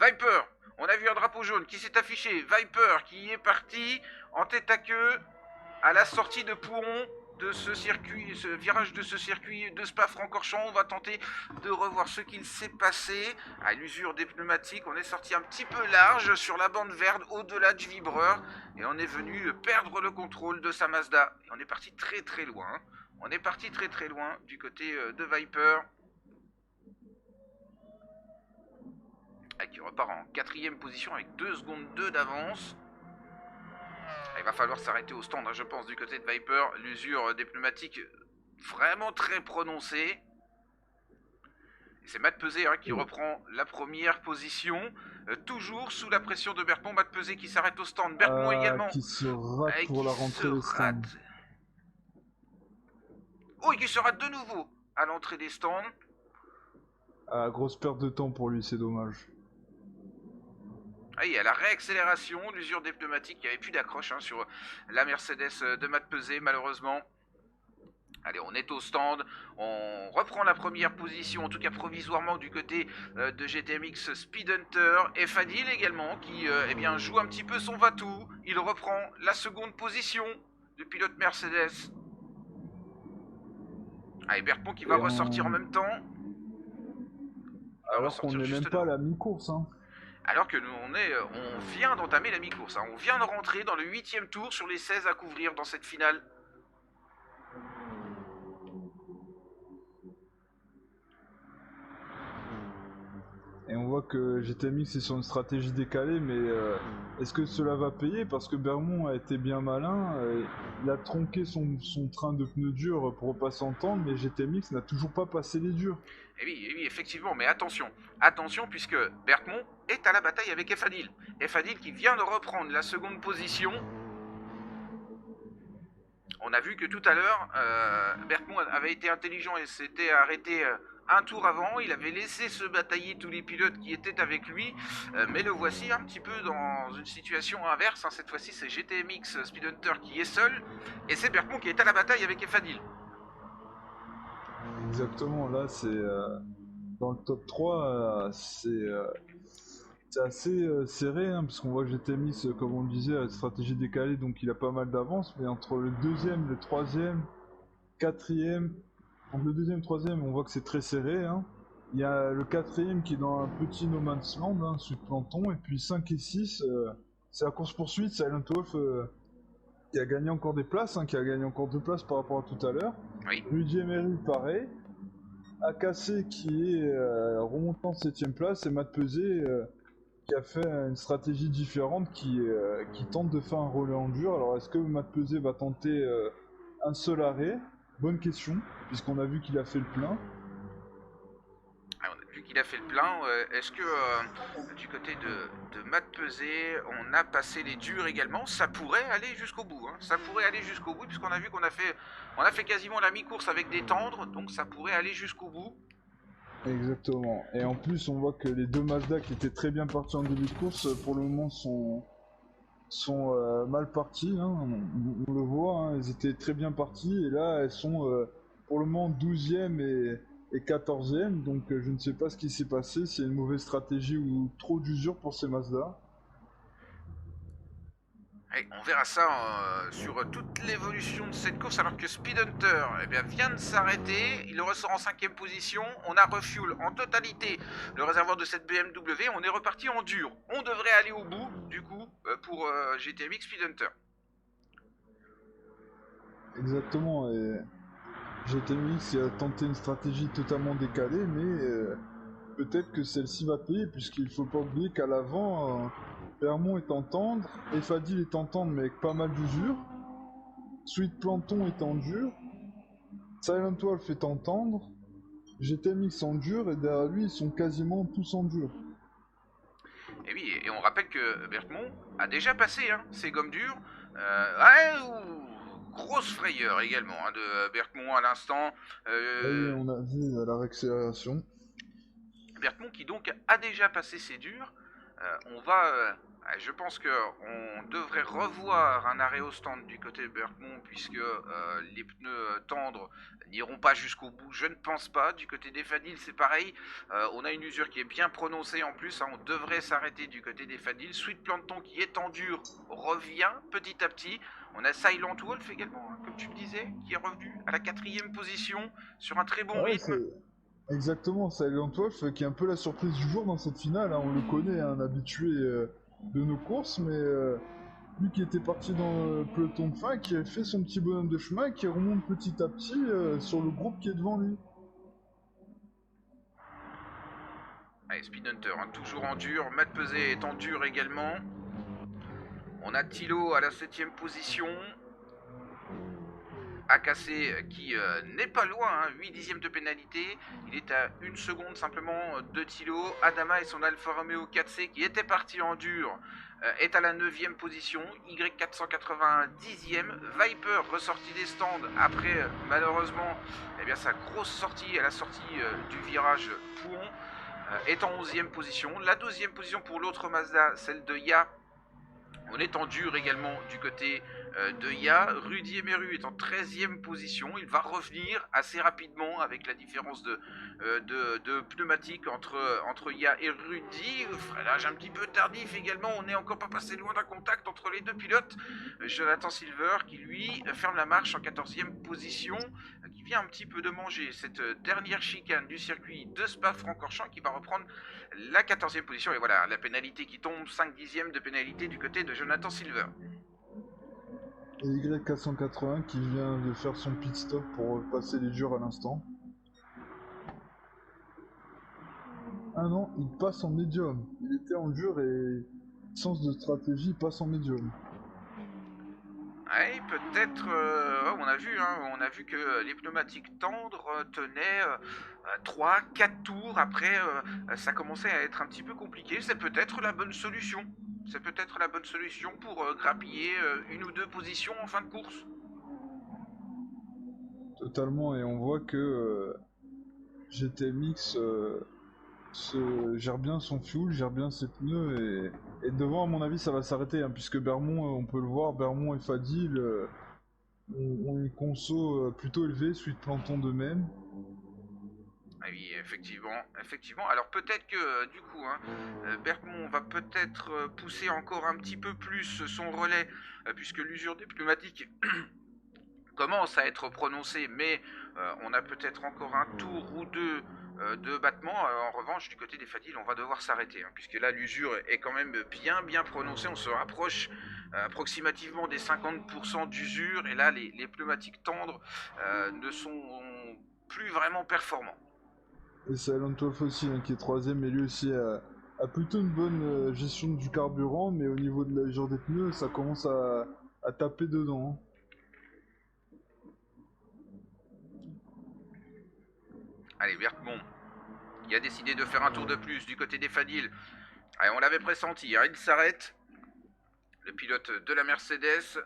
Viper, on a vu un drapeau jaune qui s'est affiché. Viper qui est parti en tête à queue à la sortie de Pouron de ce circuit, ce virage de ce circuit de Spa-Francorchamps. On va tenter de revoir ce qu'il s'est passé. À l'usure des pneumatiques, on est sorti un petit peu large sur la bande verte au-delà du vibreur et on est venu perdre le contrôle de sa Mazda. Et on est parti très loin. On est parti très loin du côté de Viper. Qui repart en 4e position avec 2 secondes 2 d'avance. Il va falloir s'arrêter au stand, hein, je pense, du côté de Viper. L'usure des pneumatiques vraiment très prononcée. Et c'est Matt Pesé hein, qui reprend la 1re position. Toujours sous la pression de Berthmont. Matt Pesé qui s'arrête au stand. Berthmont également. Qui se rate pour la rentrée des stands. Oh, et qui se rate de nouveau à l'entrée des stands. Ah, grosse perte de temps pour lui, c'est dommage. Ah, il y a la réaccélération, l'usure des pneumatiques, il n'y avait plus d'accroche sur la Mercedes de Matt Pesé malheureusement. Allez, on est au stand, on reprend la première position, en tout cas provisoirement du côté de GTMX Speed Hunter et Fadil également qui eh bien, joue un petit peu son va-tout. Il reprend la seconde position du pilote Mercedes. Allez, Bertrand qui va Et ressortir en même temps. Il va Alors qu'on ressortir n'est même juste pas à devant. la mi-course, hein. Alors que nous, on vient d'entamer la mi-course. On vient de rentrer dans le 8e tour sur les 16 à couvrir dans cette finale. Et on voit que GTMX est sur une stratégie décalée, mais est-ce que cela va payer? Parce que Bermond a été bien malin, il a tronqué son train de pneus durs pour repasser en temps, mais GTMX n'a toujours pas passé les durs. Et oui, effectivement, mais attention, attention puisque Berthmont est à la bataille avec Efadil. Efadil qui vient de reprendre la seconde position. On a vu que tout à l'heure, Berthmont avait été intelligent et s'était arrêté un tour avant. Il avait laissé se batailler tous les pilotes qui étaient avec lui. Mais le voici un petit peu dans une situation inverse. Cette fois-ci, c'est GTMX Speed Hunter qui est seul. Et c'est Berthmont qui est à la bataille avec Efadil. Exactement, là c'est dans le top 3, c'est assez serré, hein, parce qu'on voit que GTMX, comme on le disait, a une stratégie décalée, donc il a pas mal d'avance, mais entre le deuxième, le troisième, quatrième, entre le deuxième et le troisième, on voit que c'est très serré, hein. Il y a le quatrième qui est dans un petit no man's land, hein, sous le planton, et puis 5 et 6, c'est la course-poursuite, Silent Wolf qui a gagné encore des places, hein, qui a gagné encore 2 places par rapport à tout à l'heure. Oui. Luigi Emery, pareil. AKC qui est remontant en 7ème place, et Matt Pesé qui a fait une stratégie différente qui tente de faire un relais en dur. Alors est-ce que Matt Pesé va tenter un seul arrêt? Bonne question, puisqu'on a vu qu'il a fait le plein. Ah, on a vu qu'il a fait le plein. Est-ce que du côté de Matt Pesé, on a passé les durs également? Ça pourrait aller jusqu'au bout. Ça pourrait aller jusqu'au bout, puisqu'on a vu qu'on a fait quasiment la mi-course avec des tendres, donc ça pourrait aller jusqu'au bout. Exactement. Et en plus, on voit que les deux Mazda qui étaient très bien partis en début de course, pour le moment sont mal partis, hein. On le voit, hein, elles étaient très bien parties, et là elles sont pour le moment 12e et 14e, donc je ne sais pas ce qui s'est passé, s'il y a une mauvaise stratégie ou trop d'usure pour ces Mazda. Et on verra ça sur toute l'évolution de cette course, alors que Speed Hunter vient de s'arrêter. Il ressort en 5ème position. On a refuel en totalité le réservoir de cette BMW. On est reparti en dur. On devrait aller au bout, du coup, pour GTMX Speed Hunter. Exactement, et GTMX a tenté une stratégie totalement décalée, mais peut-être que celle-ci va payer, puisqu'il faut pas oublier qu'à l'avant, Bermond est en tendre, Efadil est en tendre mais avec pas mal d'usure, Sweet Planton est en dur, Silent Wolf est en tendre, GTMX en dur, et derrière lui ils sont quasiment tous en dur. Et oui, et on rappelle que Berthmont a déjà passé ses gommes dures. Grosse frayeur également de Berthmont à l'instant. Là on a vu la réaccélération. Berthmont qui donc a déjà passé ses durs. Je pense qu'on devrait revoir un arrêt au stand du côté de Berthmont, puisque les pneus tendres n'iront pas jusqu'au bout. Je ne pense pas. Du côté des Fadil, c'est pareil. On a une usure qui est bien prononcée en plus. On devrait s'arrêter du côté des Fadil. Sweet Planton qui est en dur revient petit à petit. On a Silent Wolf également, comme tu le disais, qui est revenu à la 4ème position sur un très bon rythme. Exactement, Silent Wolf qui est un peu la surprise du jour dans cette finale, hein. On le connaît, un habitué de nos courses, mais lui qui était parti dans le peloton de fin, qui a fait son petit bonhomme de chemin et qui remonte petit à petit sur le groupe qui est devant lui. Allez, Speed Hunter, toujours en dur. Matt Pesé est en dur également. On a Thilo à la 7ème position. AKC qui n'est pas loin, hein, 8 dixièmes de pénalité. Il est à 1 seconde simplement de Thilo. Adama et son Alfa Romeo 4C qui était parti en dur est à la 9e position. Y480 Viper ressorti des stands après malheureusement sa grosse sortie à la sortie du virage Pouhon est en 11e position. La 12e position pour l'autre Mazda, celle de Ya. On est en dur également du côté de Ya. Rudy Emeru est en 13e position. Il va revenir assez rapidement avec la différence de pneumatique entre Ya et Rudy. Freinage un petit peu tardif également. On n'est encore pas passé loin d'un contact entre les deux pilotes. Jonathan Silver qui lui ferme la marche en 14e position, qui vient un petit peu de manger cette dernière chicane du circuit de Spa-Francorchamps, qui va reprendre la 14e position. Et voilà, la pénalité qui tombe, 5 dixièmes de pénalité du côté de Jonathan Silver. Et Y480 qui vient de faire son pit stop pour passer les durs à l'instant. Ah non, il passe en médium. Il était en dur et sens de stratégie, il passe en médium. Ouais, peut-être, on a vu que les pneumatiques tendres tenaient 3-4 tours. Après, ça commençait à être un petit peu compliqué. C'est peut-être la bonne solution. C'est peut-être la bonne solution pour grappiller une ou deux positions en fin de course. Totalement, et on voit que GTMX gère bien son fuel, gère bien ses pneus, et devant, à mon avis, ça va s'arrêter, hein, puisque Bermond, on peut le voir, Bermond et Fadil ont une conso plutôt élevée, suite Planton de même. Ah oui, effectivement. Alors peut-être que du coup, Bergmont va peut-être pousser encore un petit peu plus son relais, puisque l'usure des pneumatiques commence à être prononcée, mais on a peut-être encore un tour ou deux de battement. En revanche, du côté des Fadil, on va devoir s'arrêter, hein, puisque là, l'usure est quand même bien prononcée. On se rapproche approximativement des 50% d'usure, et là, les pneumatiques tendres ne sont plus vraiment performants. Et c'est Alan Toff aussi, hein, qui est troisième, et lui aussi a plutôt une bonne gestion du carburant, mais au niveau de la usure des pneus, ça commence à taper dedans. Hein. Allez, Bergmont, qui a décidé de faire un tour de plus du côté des Fadil. Allez, on l'avait pressenti, hein, il s'arrête. Le pilote de la Mercedes.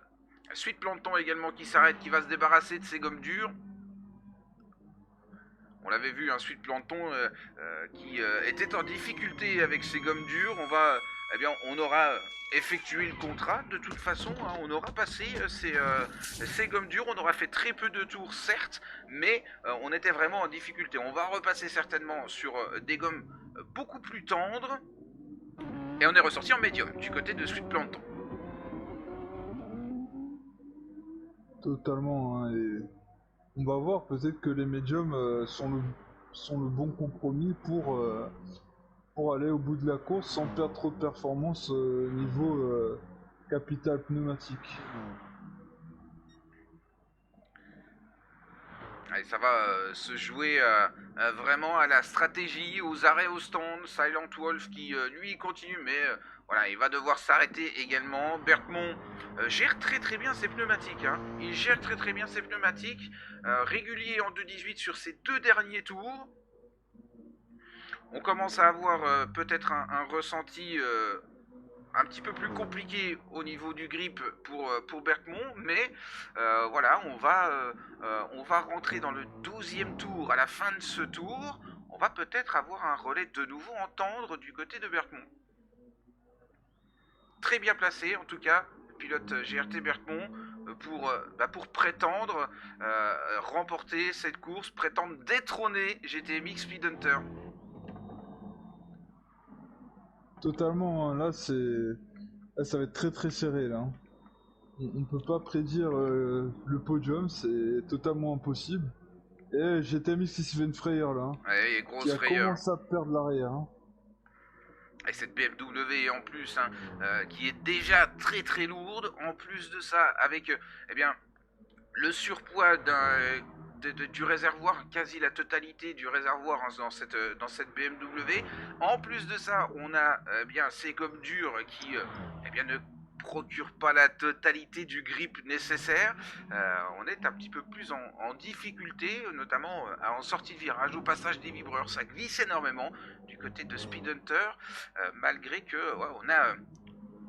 Suite Planton également qui s'arrête, qui va se débarrasser de ses gommes dures. On l'avait vu, Suite Planton qui était en difficulté avec ses gommes dures. On aura effectué le contrat de toute façon. Hein, on aura passé ces gommes dures. On aura fait très peu de tours, certes, mais on était vraiment en difficulté. On va repasser certainement sur des gommes beaucoup plus tendres. Et on est ressorti en médium du côté de Suite Planton. Totalement, hein, et on va voir, peut-être que les médiums sont le bon compromis pour aller au bout de la course sans perdre trop de performance niveau capital pneumatique. Allez, ça va se jouer vraiment à la stratégie, aux arrêts au stand. Silent Wolf qui lui continue, mais voilà, il va devoir s'arrêter également. Bergmont gère très bien ses pneumatiques. Hein. Il gère très bien ses pneumatiques. Régulier en 2.18 sur ses deux derniers tours. On commence à avoir peut-être un ressenti un petit peu plus compliqué au niveau du grip pour Bergmont, mais voilà, on va rentrer dans le 12e tour. À la fin de ce tour, on va peut-être avoir un relais de nouveau en tendre du côté de Bergmont. Très bien placé, en tout cas, le pilote GRT Bergmont pour prétendre remporter cette course, prétendre détrôner GTMX Speed Hunter. Totalement, hein, là ça va être très serré là. Hein. On peut pas prédire le podium, c'est totalement impossible. Et GTMX qui se fait une frayeur là. Hein, ouais, grosse qui a frayeur. commencé à perdre l'arrière. Hein. Et cette BMW en plus, qui est déjà très lourde, en plus de ça, avec le surpoids du réservoir, quasi la totalité du réservoir dans cette BMW. En plus de ça, on a ces gommes dures qui ne procure pas la totalité du grip nécessaire. On est un petit peu plus en difficulté, notamment en sortie de virage, au passage des vibreurs. Ça glisse énormément du côté de Speed Hunter, malgré que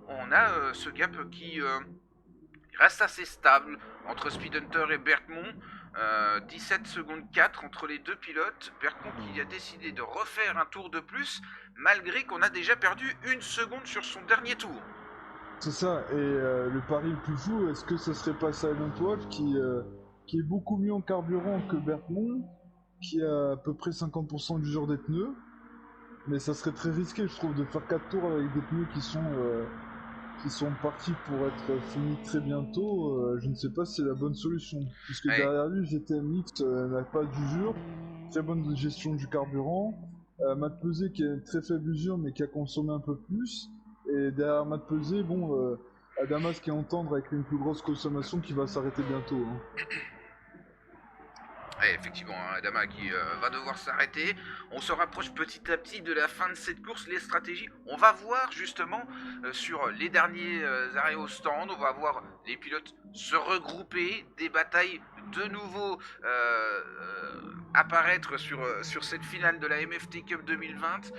on a ce gap qui reste assez stable entre Speed Hunter et Berkmont. 17 secondes 4 entre les deux pilotes. Berkmont qui a décidé de refaire un tour de plus, malgré qu'on a déjà perdu 1 seconde sur son dernier tour. C'est ça, et le pari le plus fou, est-ce que ce serait pas Silent Wolf qui est beaucoup mieux en carburant que Berkmont, qui a à peu près 50% d'usure des pneus, mais ça serait très risqué, je trouve, de faire 4 tours avec des pneus qui sont partis pour être finis très bientôt. Je ne sais pas si c'est la bonne solution, puisque Ouais. derrière lui, GTMX n'a pas d'usure, très bonne gestion du carburant, Matt Pesé qui a une très faible usure mais qui a consommé un peu plus, et derrière Matt Pesé, bon, Adamas qui est en tendre avec une plus grosse consommation qui va s'arrêter bientôt. Hein. Ouais, effectivement, Adama qui va devoir s'arrêter. On se rapproche petit à petit de la fin de cette course. Les stratégies, on va voir justement sur les derniers arrêts au stand, on va voir les pilotes se regrouper, des batailles de nouveau apparaître sur cette finale de la MFT Cup 2020.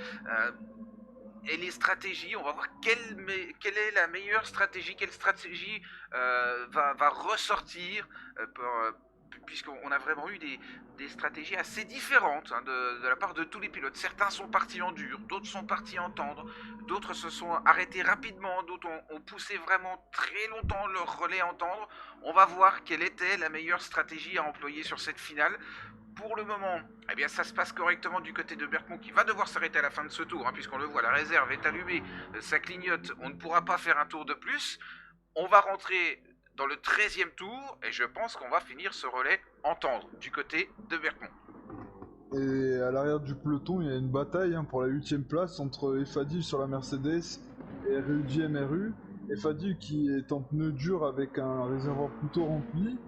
Et les stratégies, on va voir quelle est la meilleure stratégie, quelle stratégie va ressortir puisqu'on a vraiment eu des stratégies assez différentes de la part de tous les pilotes. Certains sont partis en dur, d'autres sont partis en tendre, d'autres se sont arrêtés rapidement, d'autres ont poussé vraiment très longtemps leur relais en tendre. On va voir quelle était la meilleure stratégie à employer sur cette finale. Pour le moment, eh bien, ça se passe correctement du côté de Berkmont qui va devoir s'arrêter à la fin de ce tour, puisqu'on le voit, la réserve est allumée, ça clignote, on ne pourra pas faire un tour de plus. On va rentrer dans le 13e tour, et je pense qu'on va finir ce relais en tendre du côté de Berkmont. Et à l'arrière du peloton, il y a une bataille pour la 8ème place entre Efadil sur la Mercedes et Rudy MRU. Efadil qui est en pneu dur avec un réservoir plutôt rempli,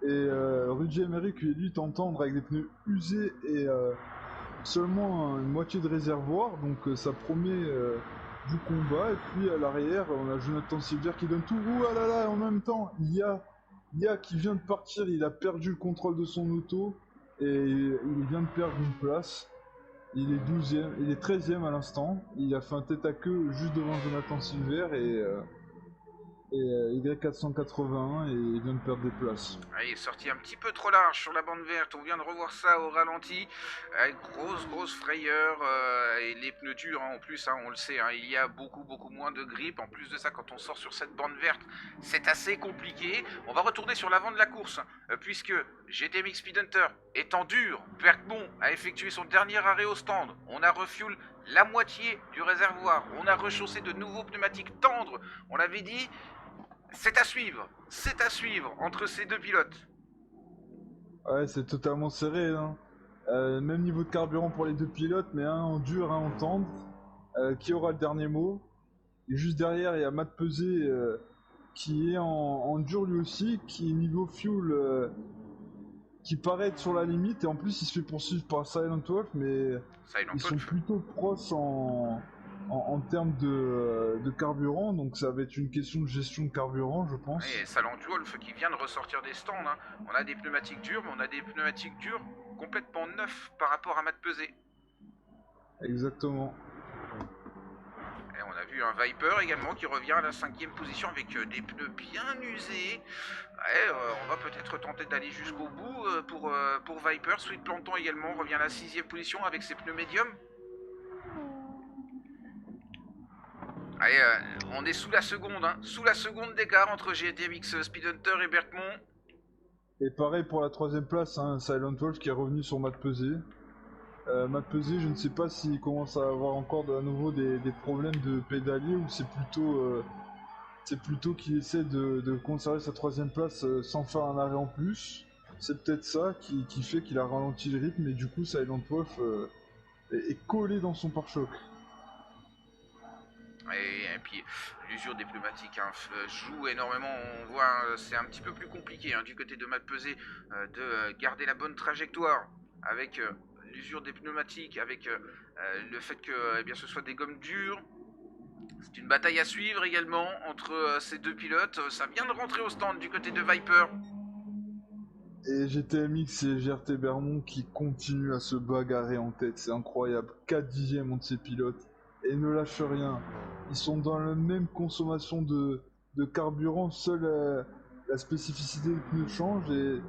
et Rudy MRU qui lui est en tendre avec des pneus usés et seulement une moitié de réservoir, donc ça promet du combat. Et puis à l'arrière, on a Jonathan Silver qui donne tout. Ouh là là, en même temps, Ia qui vient de partir, il a perdu le contrôle de son auto et il vient de perdre une place. Il est 12e, il est 13e à l'instant. Il a fait un tête à queue juste devant Jonathan Silver et Y481 et il vient de perdre des places. Il est sorti un petit peu trop large sur la bande verte, on vient de revoir ça au ralenti. Grosse frayeur et les pneus durs en plus, on le sait, il y a beaucoup moins de grip. En plus de ça, quand on sort sur cette bande verte, c'est assez compliqué. On va retourner sur l'avant de la course, puisque GTMX Speed Hunter étant dur, Berkmont a effectué son dernier arrêt au stand. On a refuel la moitié du réservoir, on a rechaussé de nouveaux pneumatiques tendres. On l'avait dit, c'est à suivre entre ces deux pilotes. Ouais, c'est totalement serré. Même niveau de carburant pour les deux pilotes, mais un en dur, un en tendre. Qui aura le dernier mot? Et juste derrière, il y a Matt Pesé qui est en dur lui aussi, qui est niveau fuel, qui paraît être sur la limite, et en plus il se fait poursuivre par Silent Wolf, mais ils sont plutôt proches en termes de carburant, donc ça va être une question de gestion de carburant, je pense. Et Silent Wolf qui vient de ressortir des stands. On a des pneumatiques durs, mais on a des pneumatiques durs complètement neufs par rapport à Matt Pesé. Exactement. Et on a vu un Viper également qui revient à la 5e position avec des pneus bien usés. On va peut-être tenter d'aller jusqu'au bout pour Viper. Sweet Planton également revient à la 6e position avec ses pneus médiums. Allez, on est sous la seconde d'écart entre GTMX Speed Hunter et Berkmont. Et pareil pour la 3ème place, Silent Wolf qui est revenu sur Matt Pesé. Matt Pesé, je ne sais pas s'il commence à avoir encore à nouveau des problèmes de pédalier ou c'est plutôt qu'il essaie de conserver sa 3ème place sans faire un arrêt en plus. C'est peut-être ça qui fait qu'il a ralenti le rythme et du coup Silent Wolf est collé dans son pare-choc. Et puis l'usure des pneumatiques joue énormément. On voit c'est un petit peu plus compliqué du côté de Matt Pesé de garder la bonne trajectoire avec l'usure des pneumatiques, avec le fait que ce soit des gommes dures. C'est une bataille à suivre également entre ces deux pilotes. Ça vient de rentrer au stand du côté de Viper. Et GTMX et GRT Bermond qui continuent à se bagarrer en tête, c'est incroyable. 4 dixièmes entre ces pilotes et ne lâchent rien. Ils sont dans la même consommation de carburant, seule la spécificité des pneus change et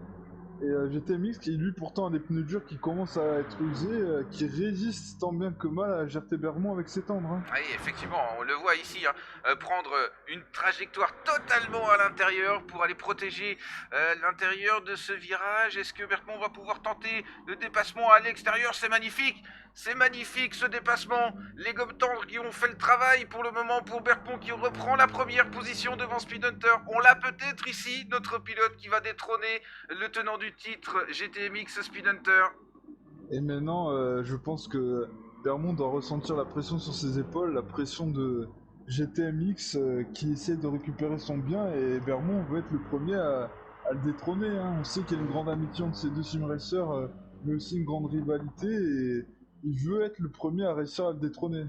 GTMX qui lui pourtant a des pneus durs qui commencent à être usés, qui résistent tant bien que mal à GRT Bermond avec ses tendres. Hein. Oui, effectivement, on le voit ici, hein, prendre une trajectoire totalement à l'intérieur pour aller protéger l'intérieur de ce virage. Est-ce que Bertrand va pouvoir tenter le dépassement à l'extérieur? C'est magnifique ce dépassement. Les gommes tendres qui ont fait le travail pour le moment pour Bertrand qui reprend la première position devant Speed Hunter. On l'a peut-être ici, notre pilote qui va détrôner le tenant du titre GTMX Speed Hunter. Et maintenant, je pense que Bermond doit ressentir la pression sur ses épaules, la pression de GTMX qui essaie de récupérer son bien et Bermond veut être le premier à le détrôner. Hein. On sait qu'il y a une grande amitié entre ces deux sim racers, mais aussi une grande rivalité et il veut être le premier à réussir à le détrôner.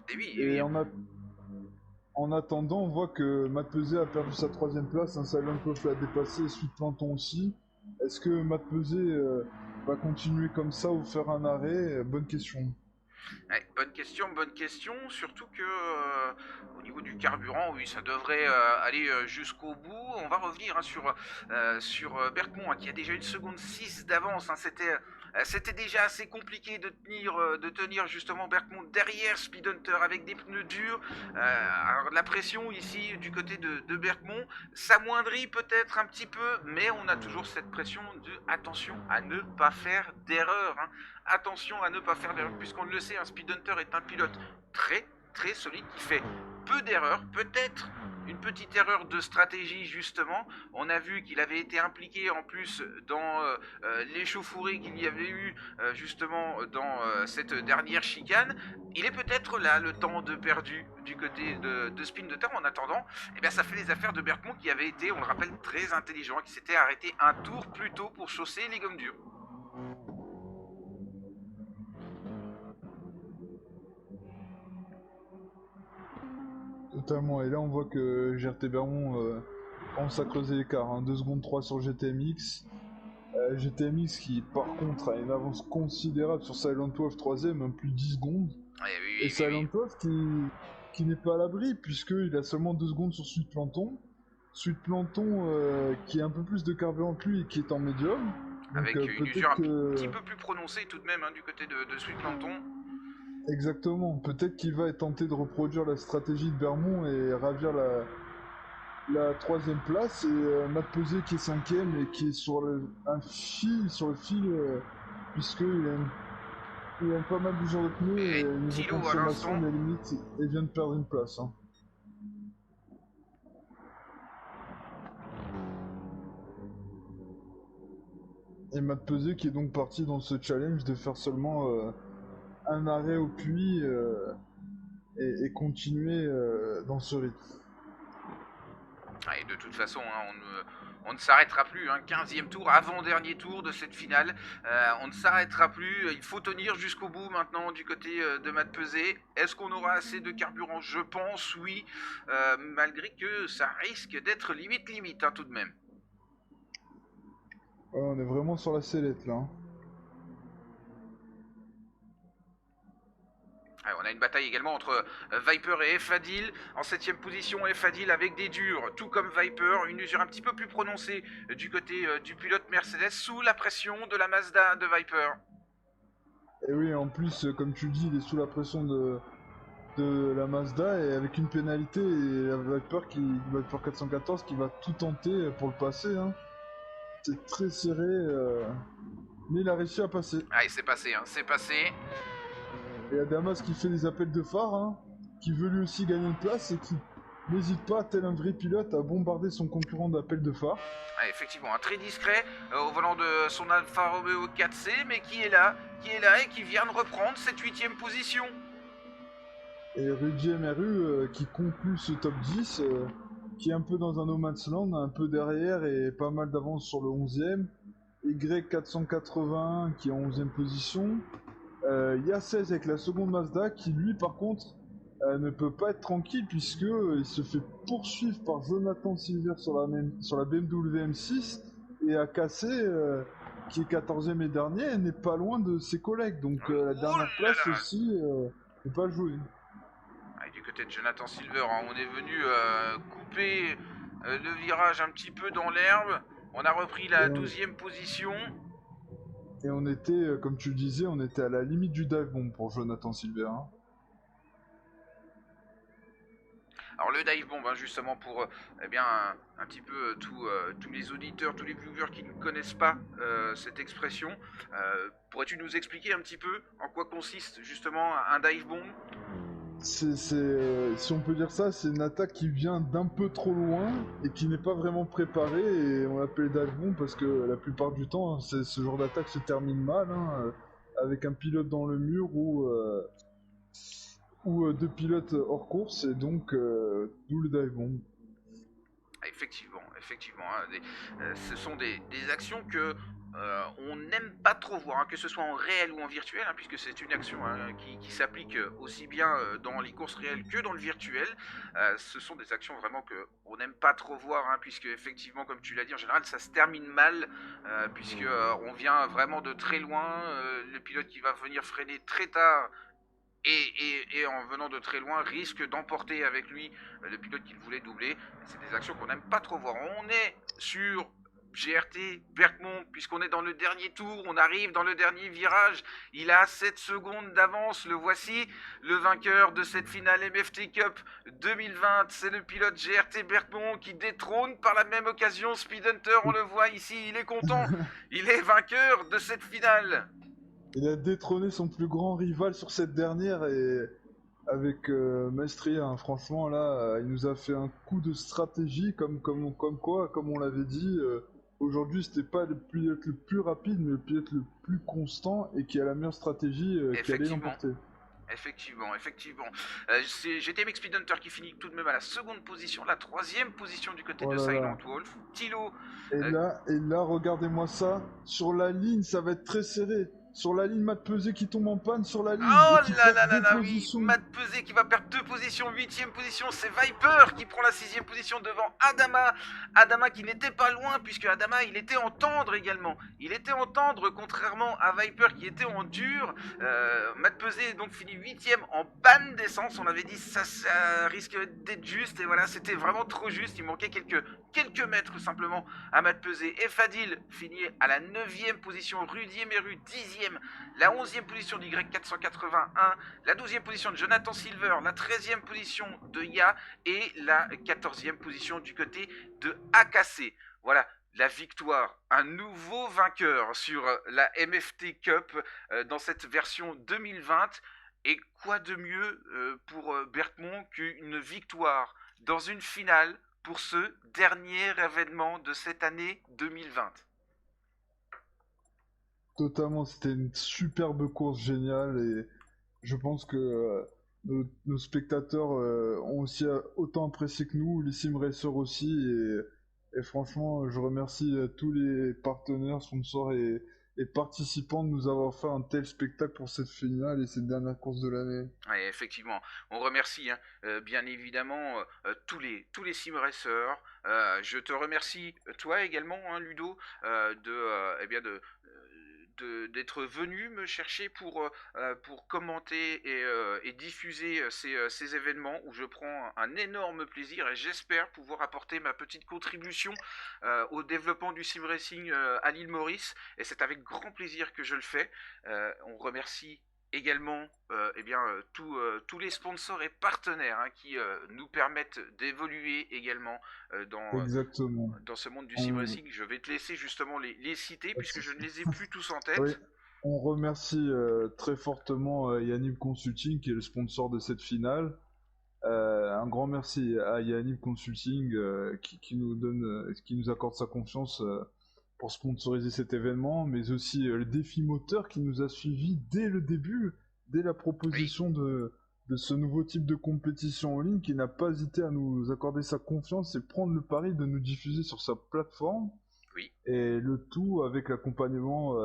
Et oui, Et oui. en attendant, on voit que Matt Pesé a perdu sa 3ème place, Silent Wolf l'a dépassé, Suite Planton aussi. Est-ce que Matt Pesé va continuer comme ça ou faire un arrêt? Bonne question. Ouais, bonne question, surtout que au niveau du carburant, oui, ça devrait aller jusqu'au bout. On va revenir hein, sur Bergmont, hein, qui a déjà une seconde 6 d'avance. Hein. C'était déjà assez compliqué de tenir justement Bergmont derrière Speed Hunter avec des pneus durs. Alors la pression ici du côté de Bergmont s'amoindrit peut-être un petit peu, mais on a toujours cette pression de attention à ne pas faire d'erreur. Hein. Attention à ne pas faire d'erreur, puisqu'on le sait, un Speed Hunter est un pilote très solide qui fait peu d'erreurs, peut-être une petite erreur de stratégie justement. On a vu qu'il avait été impliqué en plus dans l'échauffourée qu'il y avait eu justement dans cette dernière chicane. Il est peut-être là le temps de perdu du côté de Speed Hunter. En attendant, eh bien, ça fait les affaires de Bergmont qui avait été, on le rappelle, très intelligent, qui s'était arrêté un tour plus tôt pour chausser les gommes dures. Totalement, et là on voit que GRT Bermond commence à creuser l'écart, hein. 2 secondes 3 sur GTMX. GTMX qui par contre a une avance considérable sur Silent Wolf 3ème, un plus de 10 secondes. Et Silent Wolf qui n'est pas à l'abri puisqu'il a seulement 2 secondes sur Suite Planton. Suite Planton qui a un peu plus de carburant que lui et qui est en médium. Avec une usure un petit peu plus prononcée tout de même hein, du côté de Suite Planton. Exactement, peut-être qu'il va tenter de reproduire la stratégie de Bermond et ravir la 3ème place et Matt Pesé qui est 5ème et qui est sur le fil puisqu'il a pas mal d'usure de pneus et niveau consommation des limites et vient de perdre une place. Hein. Et Matt Pesé qui est donc parti dans ce challenge de faire seulement un arrêt au puits et continuer dans ce rythme. Et de toute façon, hein, on ne s'arrêtera plus. Hein, 15e tour, avant-dernier tour de cette finale. On ne s'arrêtera plus. Il faut tenir jusqu'au bout maintenant du côté de Matt Pesé. Est-ce qu'on aura assez de carburant? Je pense, oui. Malgré que ça risque d'être limite hein, tout de même. Ouais, on est vraiment sur la sellette là. Hein. Alors, on a une bataille également entre Viper et Fadil. En 7ème position, Fadil avec des durs, tout comme Viper. Une usure un petit peu plus prononcée du côté du pilote Mercedes sous la pression de la Mazda de Viper. Et oui, en plus, comme tu le dis, il est sous la pression de la Mazda et avec une pénalité et Viper 414 qui va tout tenter pour le passer. Hein. C'est très serré, mais il a réussi à passer. Ah, et c'est passé, hein, c'est passé. Et Adamas qui fait des appels de phare, hein, qui veut lui aussi gagner une place et qui n'hésite pas, tel un vrai pilote, à bombarder son concurrent d'appels de phare. Ah, effectivement, un très discret au volant de son Alfa Romeo 4C, mais qui est là et qui vient de reprendre cette 8ème position. Et Rudy MRU qui conclut ce top 10, qui est un peu dans un no man's land, un peu derrière et pas mal d'avance sur le 11ème. Y481 qui est en 11ème position. Il y a 16 avec la seconde Mazda qui lui par contre ne peut pas être tranquille puisque il se fait poursuivre par Jonathan Silver sur la BMW M6 et AKC, qui est 14e et dernier, n'est pas loin de ses collègues. Donc Oui. la Oh dernière là place là. aussi n'est pas jouée. Du côté de Jonathan Silver, hein, on est venu couper le virage un petit peu dans l'herbe. On a repris la Et on, 12e position. et on était, comme tu le disais, on était à la limite du dive bomb pour Jonathan Silver. Hein. Alors le dive bomb, hein, justement pour eh bien un petit peu tous les auditeurs, tous les viewers qui ne connaissent pas cette expression, pourrais-tu nous expliquer un petit peu en quoi consiste justement un dive bomb? Si on peut dire ça, c'est une attaque qui vient d'un peu trop loin et qui n'est pas vraiment préparée, et on l'appelle dive bomb parce que la plupart du temps, hein, ce genre d'attaque se termine mal, hein, avec un pilote dans le mur ou deux pilotes hors course, et donc d'où le dive bomb. Effectivement, effectivement, hein, ce sont des actions que on n'aime pas trop voir, hein, que ce soit en réel ou en virtuel, hein, puisque c'est une action, hein, qui s'applique aussi bien dans les courses réelles que dans le virtuel. Ce sont des actions vraiment que on n'aime pas trop voir, hein, puisque effectivement, comme tu l'as dit, en général, ça se termine mal, puisque on vient vraiment de très loin. Le pilote qui va venir freiner très tard et en venant de très loin risque d'emporter avec lui le pilote qu'il voulait doubler. C'est des actions qu'on n'aime pas trop voir. On est sur GRT Berkmont, puisqu'on est dans le dernier tour, on arrive dans le dernier virage, il a 7 secondes d'avance, le voici, le vainqueur de cette finale MFT Cup 2020, c'est le pilote GRT Berkmont qui détrône par la même occasion Speed Hunter, on le voit ici, il est content, il est vainqueur de cette finale. Il a détrôné son plus grand rival sur cette dernière, et avec Maestria, hein, franchement là, il nous a fait un coup de stratégie comme quoi, comme on l'avait dit, aujourd'hui c'était pas le pilote le plus rapide, mais le pilote le plus constant et qui a la meilleure stratégie qui allait Effectivement. l'emporter. Effectivement, effectivement. C'est GTMX Speedhunter qui finit tout de même à la seconde position, la troisième position du côté Oh de là Silent là. Wolf. Thilo, Et euh, là, regardez-moi ça. Sur la ligne, ça va être très serré. Sur la ligne, Matt Pesé qui tombe en panne sur la ligne oh et qui là perd là là deux là, oui, positions. Matt Pesé qui va perdre 2 positions, 8e position, c'est Viper qui prend la 6e position devant Adama. Adama qui n'était pas loin puisque Adama il était en tendre également. Il était en tendre contrairement à Viper qui était en dur. Matt Pesé donc finit 8e en panne d'essence. On avait dit ça risque d'être juste et voilà, c'était vraiment trop juste. Il manquait quelques mètres simplement à Matt Pesé. Et Fadil finit à la 9e position, Rudy Emeru 10e, la 11e position d'Y481, la 12e position de Jonathan Silver, la 13e position de Ya et la 14e position du côté de AKC. Voilà, la victoire, un nouveau vainqueur sur la MFT Cup dans cette version 2020. Et quoi de mieux pour Berkmont qu'une victoire dans une finale pour ce dernier événement de cette année 2020. Totalement, c'était une superbe course géniale, et je pense que nos spectateurs ont aussi autant apprécié que nous, les sim racers aussi, et franchement, je remercie tous les partenaires, sponsors et participants de nous avoir fait un tel spectacle pour cette finale et cette dernière course de l'année. Ouais, effectivement, on remercie hein, bien évidemment tous les sim racers. Je te remercie toi également, hein, Ludo, eh bien d'être venu me chercher pour commenter et diffuser ces événements où je prends un énorme plaisir et j'espère pouvoir apporter ma petite contribution au développement du sim racing à l'île Maurice et c'est avec grand plaisir que je le fais. On remercie également tous les sponsors et partenaires hein, qui nous permettent d'évoluer également Exactement. dans ce monde du sim On, racing. Je vais te laisser justement les citer pas de puisque je ne souci. les ai plus tous en Oui, tête. on remercie très fortement Yannick Consulting qui est le sponsor de cette finale. Un grand merci à Yannick Consulting qui nous accorde sa confiance pour sponsoriser cet événement, mais aussi le défi moteur qui nous a suivis dès le début, dès la Oui, proposition de ce nouveau type de compétition en ligne, qui n'a pas hésité à nous accorder sa confiance et prendre le pari de nous diffuser sur sa plateforme, oui, et le tout avec l'accompagnement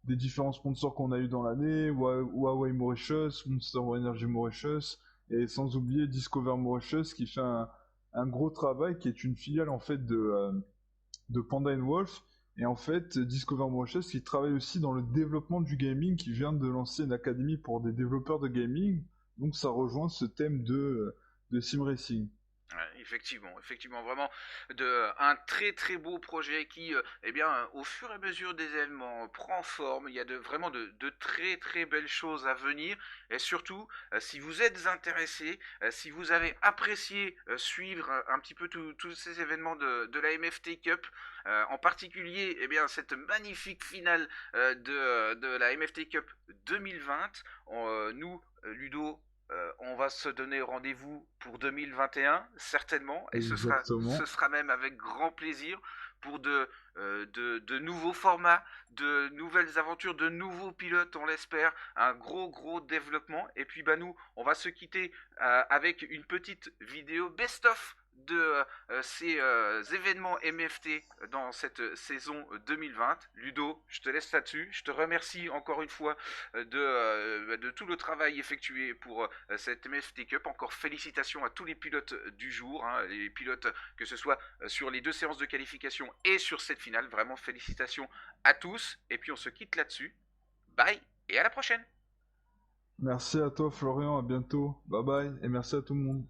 des différents sponsors qu'on a eu dans l'année, Huawei Mauritius, Monster Energy Mauritius, et sans oublier Discover Mauritius qui fait un gros travail, qui est une filiale en fait de Panda Wolf. Et en fait, Discover Mauritius qui travaille aussi dans le développement du gaming, qui vient de lancer une académie pour des développeurs de gaming. Donc ça rejoint ce thème de sim racing. Ouais, effectivement, vraiment un très très beau projet qui, eh bien, au fur et à mesure des événements, prend forme. Il y a vraiment de très très belles choses à venir. Et surtout, si vous êtes intéressé, si vous avez apprécié suivre un petit peu tous ces événements de la MFT Cup, en particulier, eh bien, cette magnifique finale de la MFT Cup 2020, nous, Ludo, on va se donner rendez-vous pour 2021, certainement, et Exactement. ce sera même avec grand plaisir pour de nouveaux formats, de nouvelles aventures, de nouveaux pilotes, on l'espère, un gros développement. Et puis bah nous, on va se quitter avec une petite vidéo best-of de ces événements MFT dans cette saison 2020. Ludo, je te laisse là-dessus. Je te remercie encore une fois de tout le travail effectué pour cette MFT Cup. Encore félicitations à tous les pilotes du jour, hein, les pilotes que ce soit sur les 2 séances de qualification et sur cette finale. Vraiment félicitations à tous. Et puis on se quitte là-dessus. Bye et à la prochaine. Merci à toi Florian, à bientôt. Bye bye et merci à tout le monde.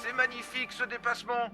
C'est magnifique ce dépassement.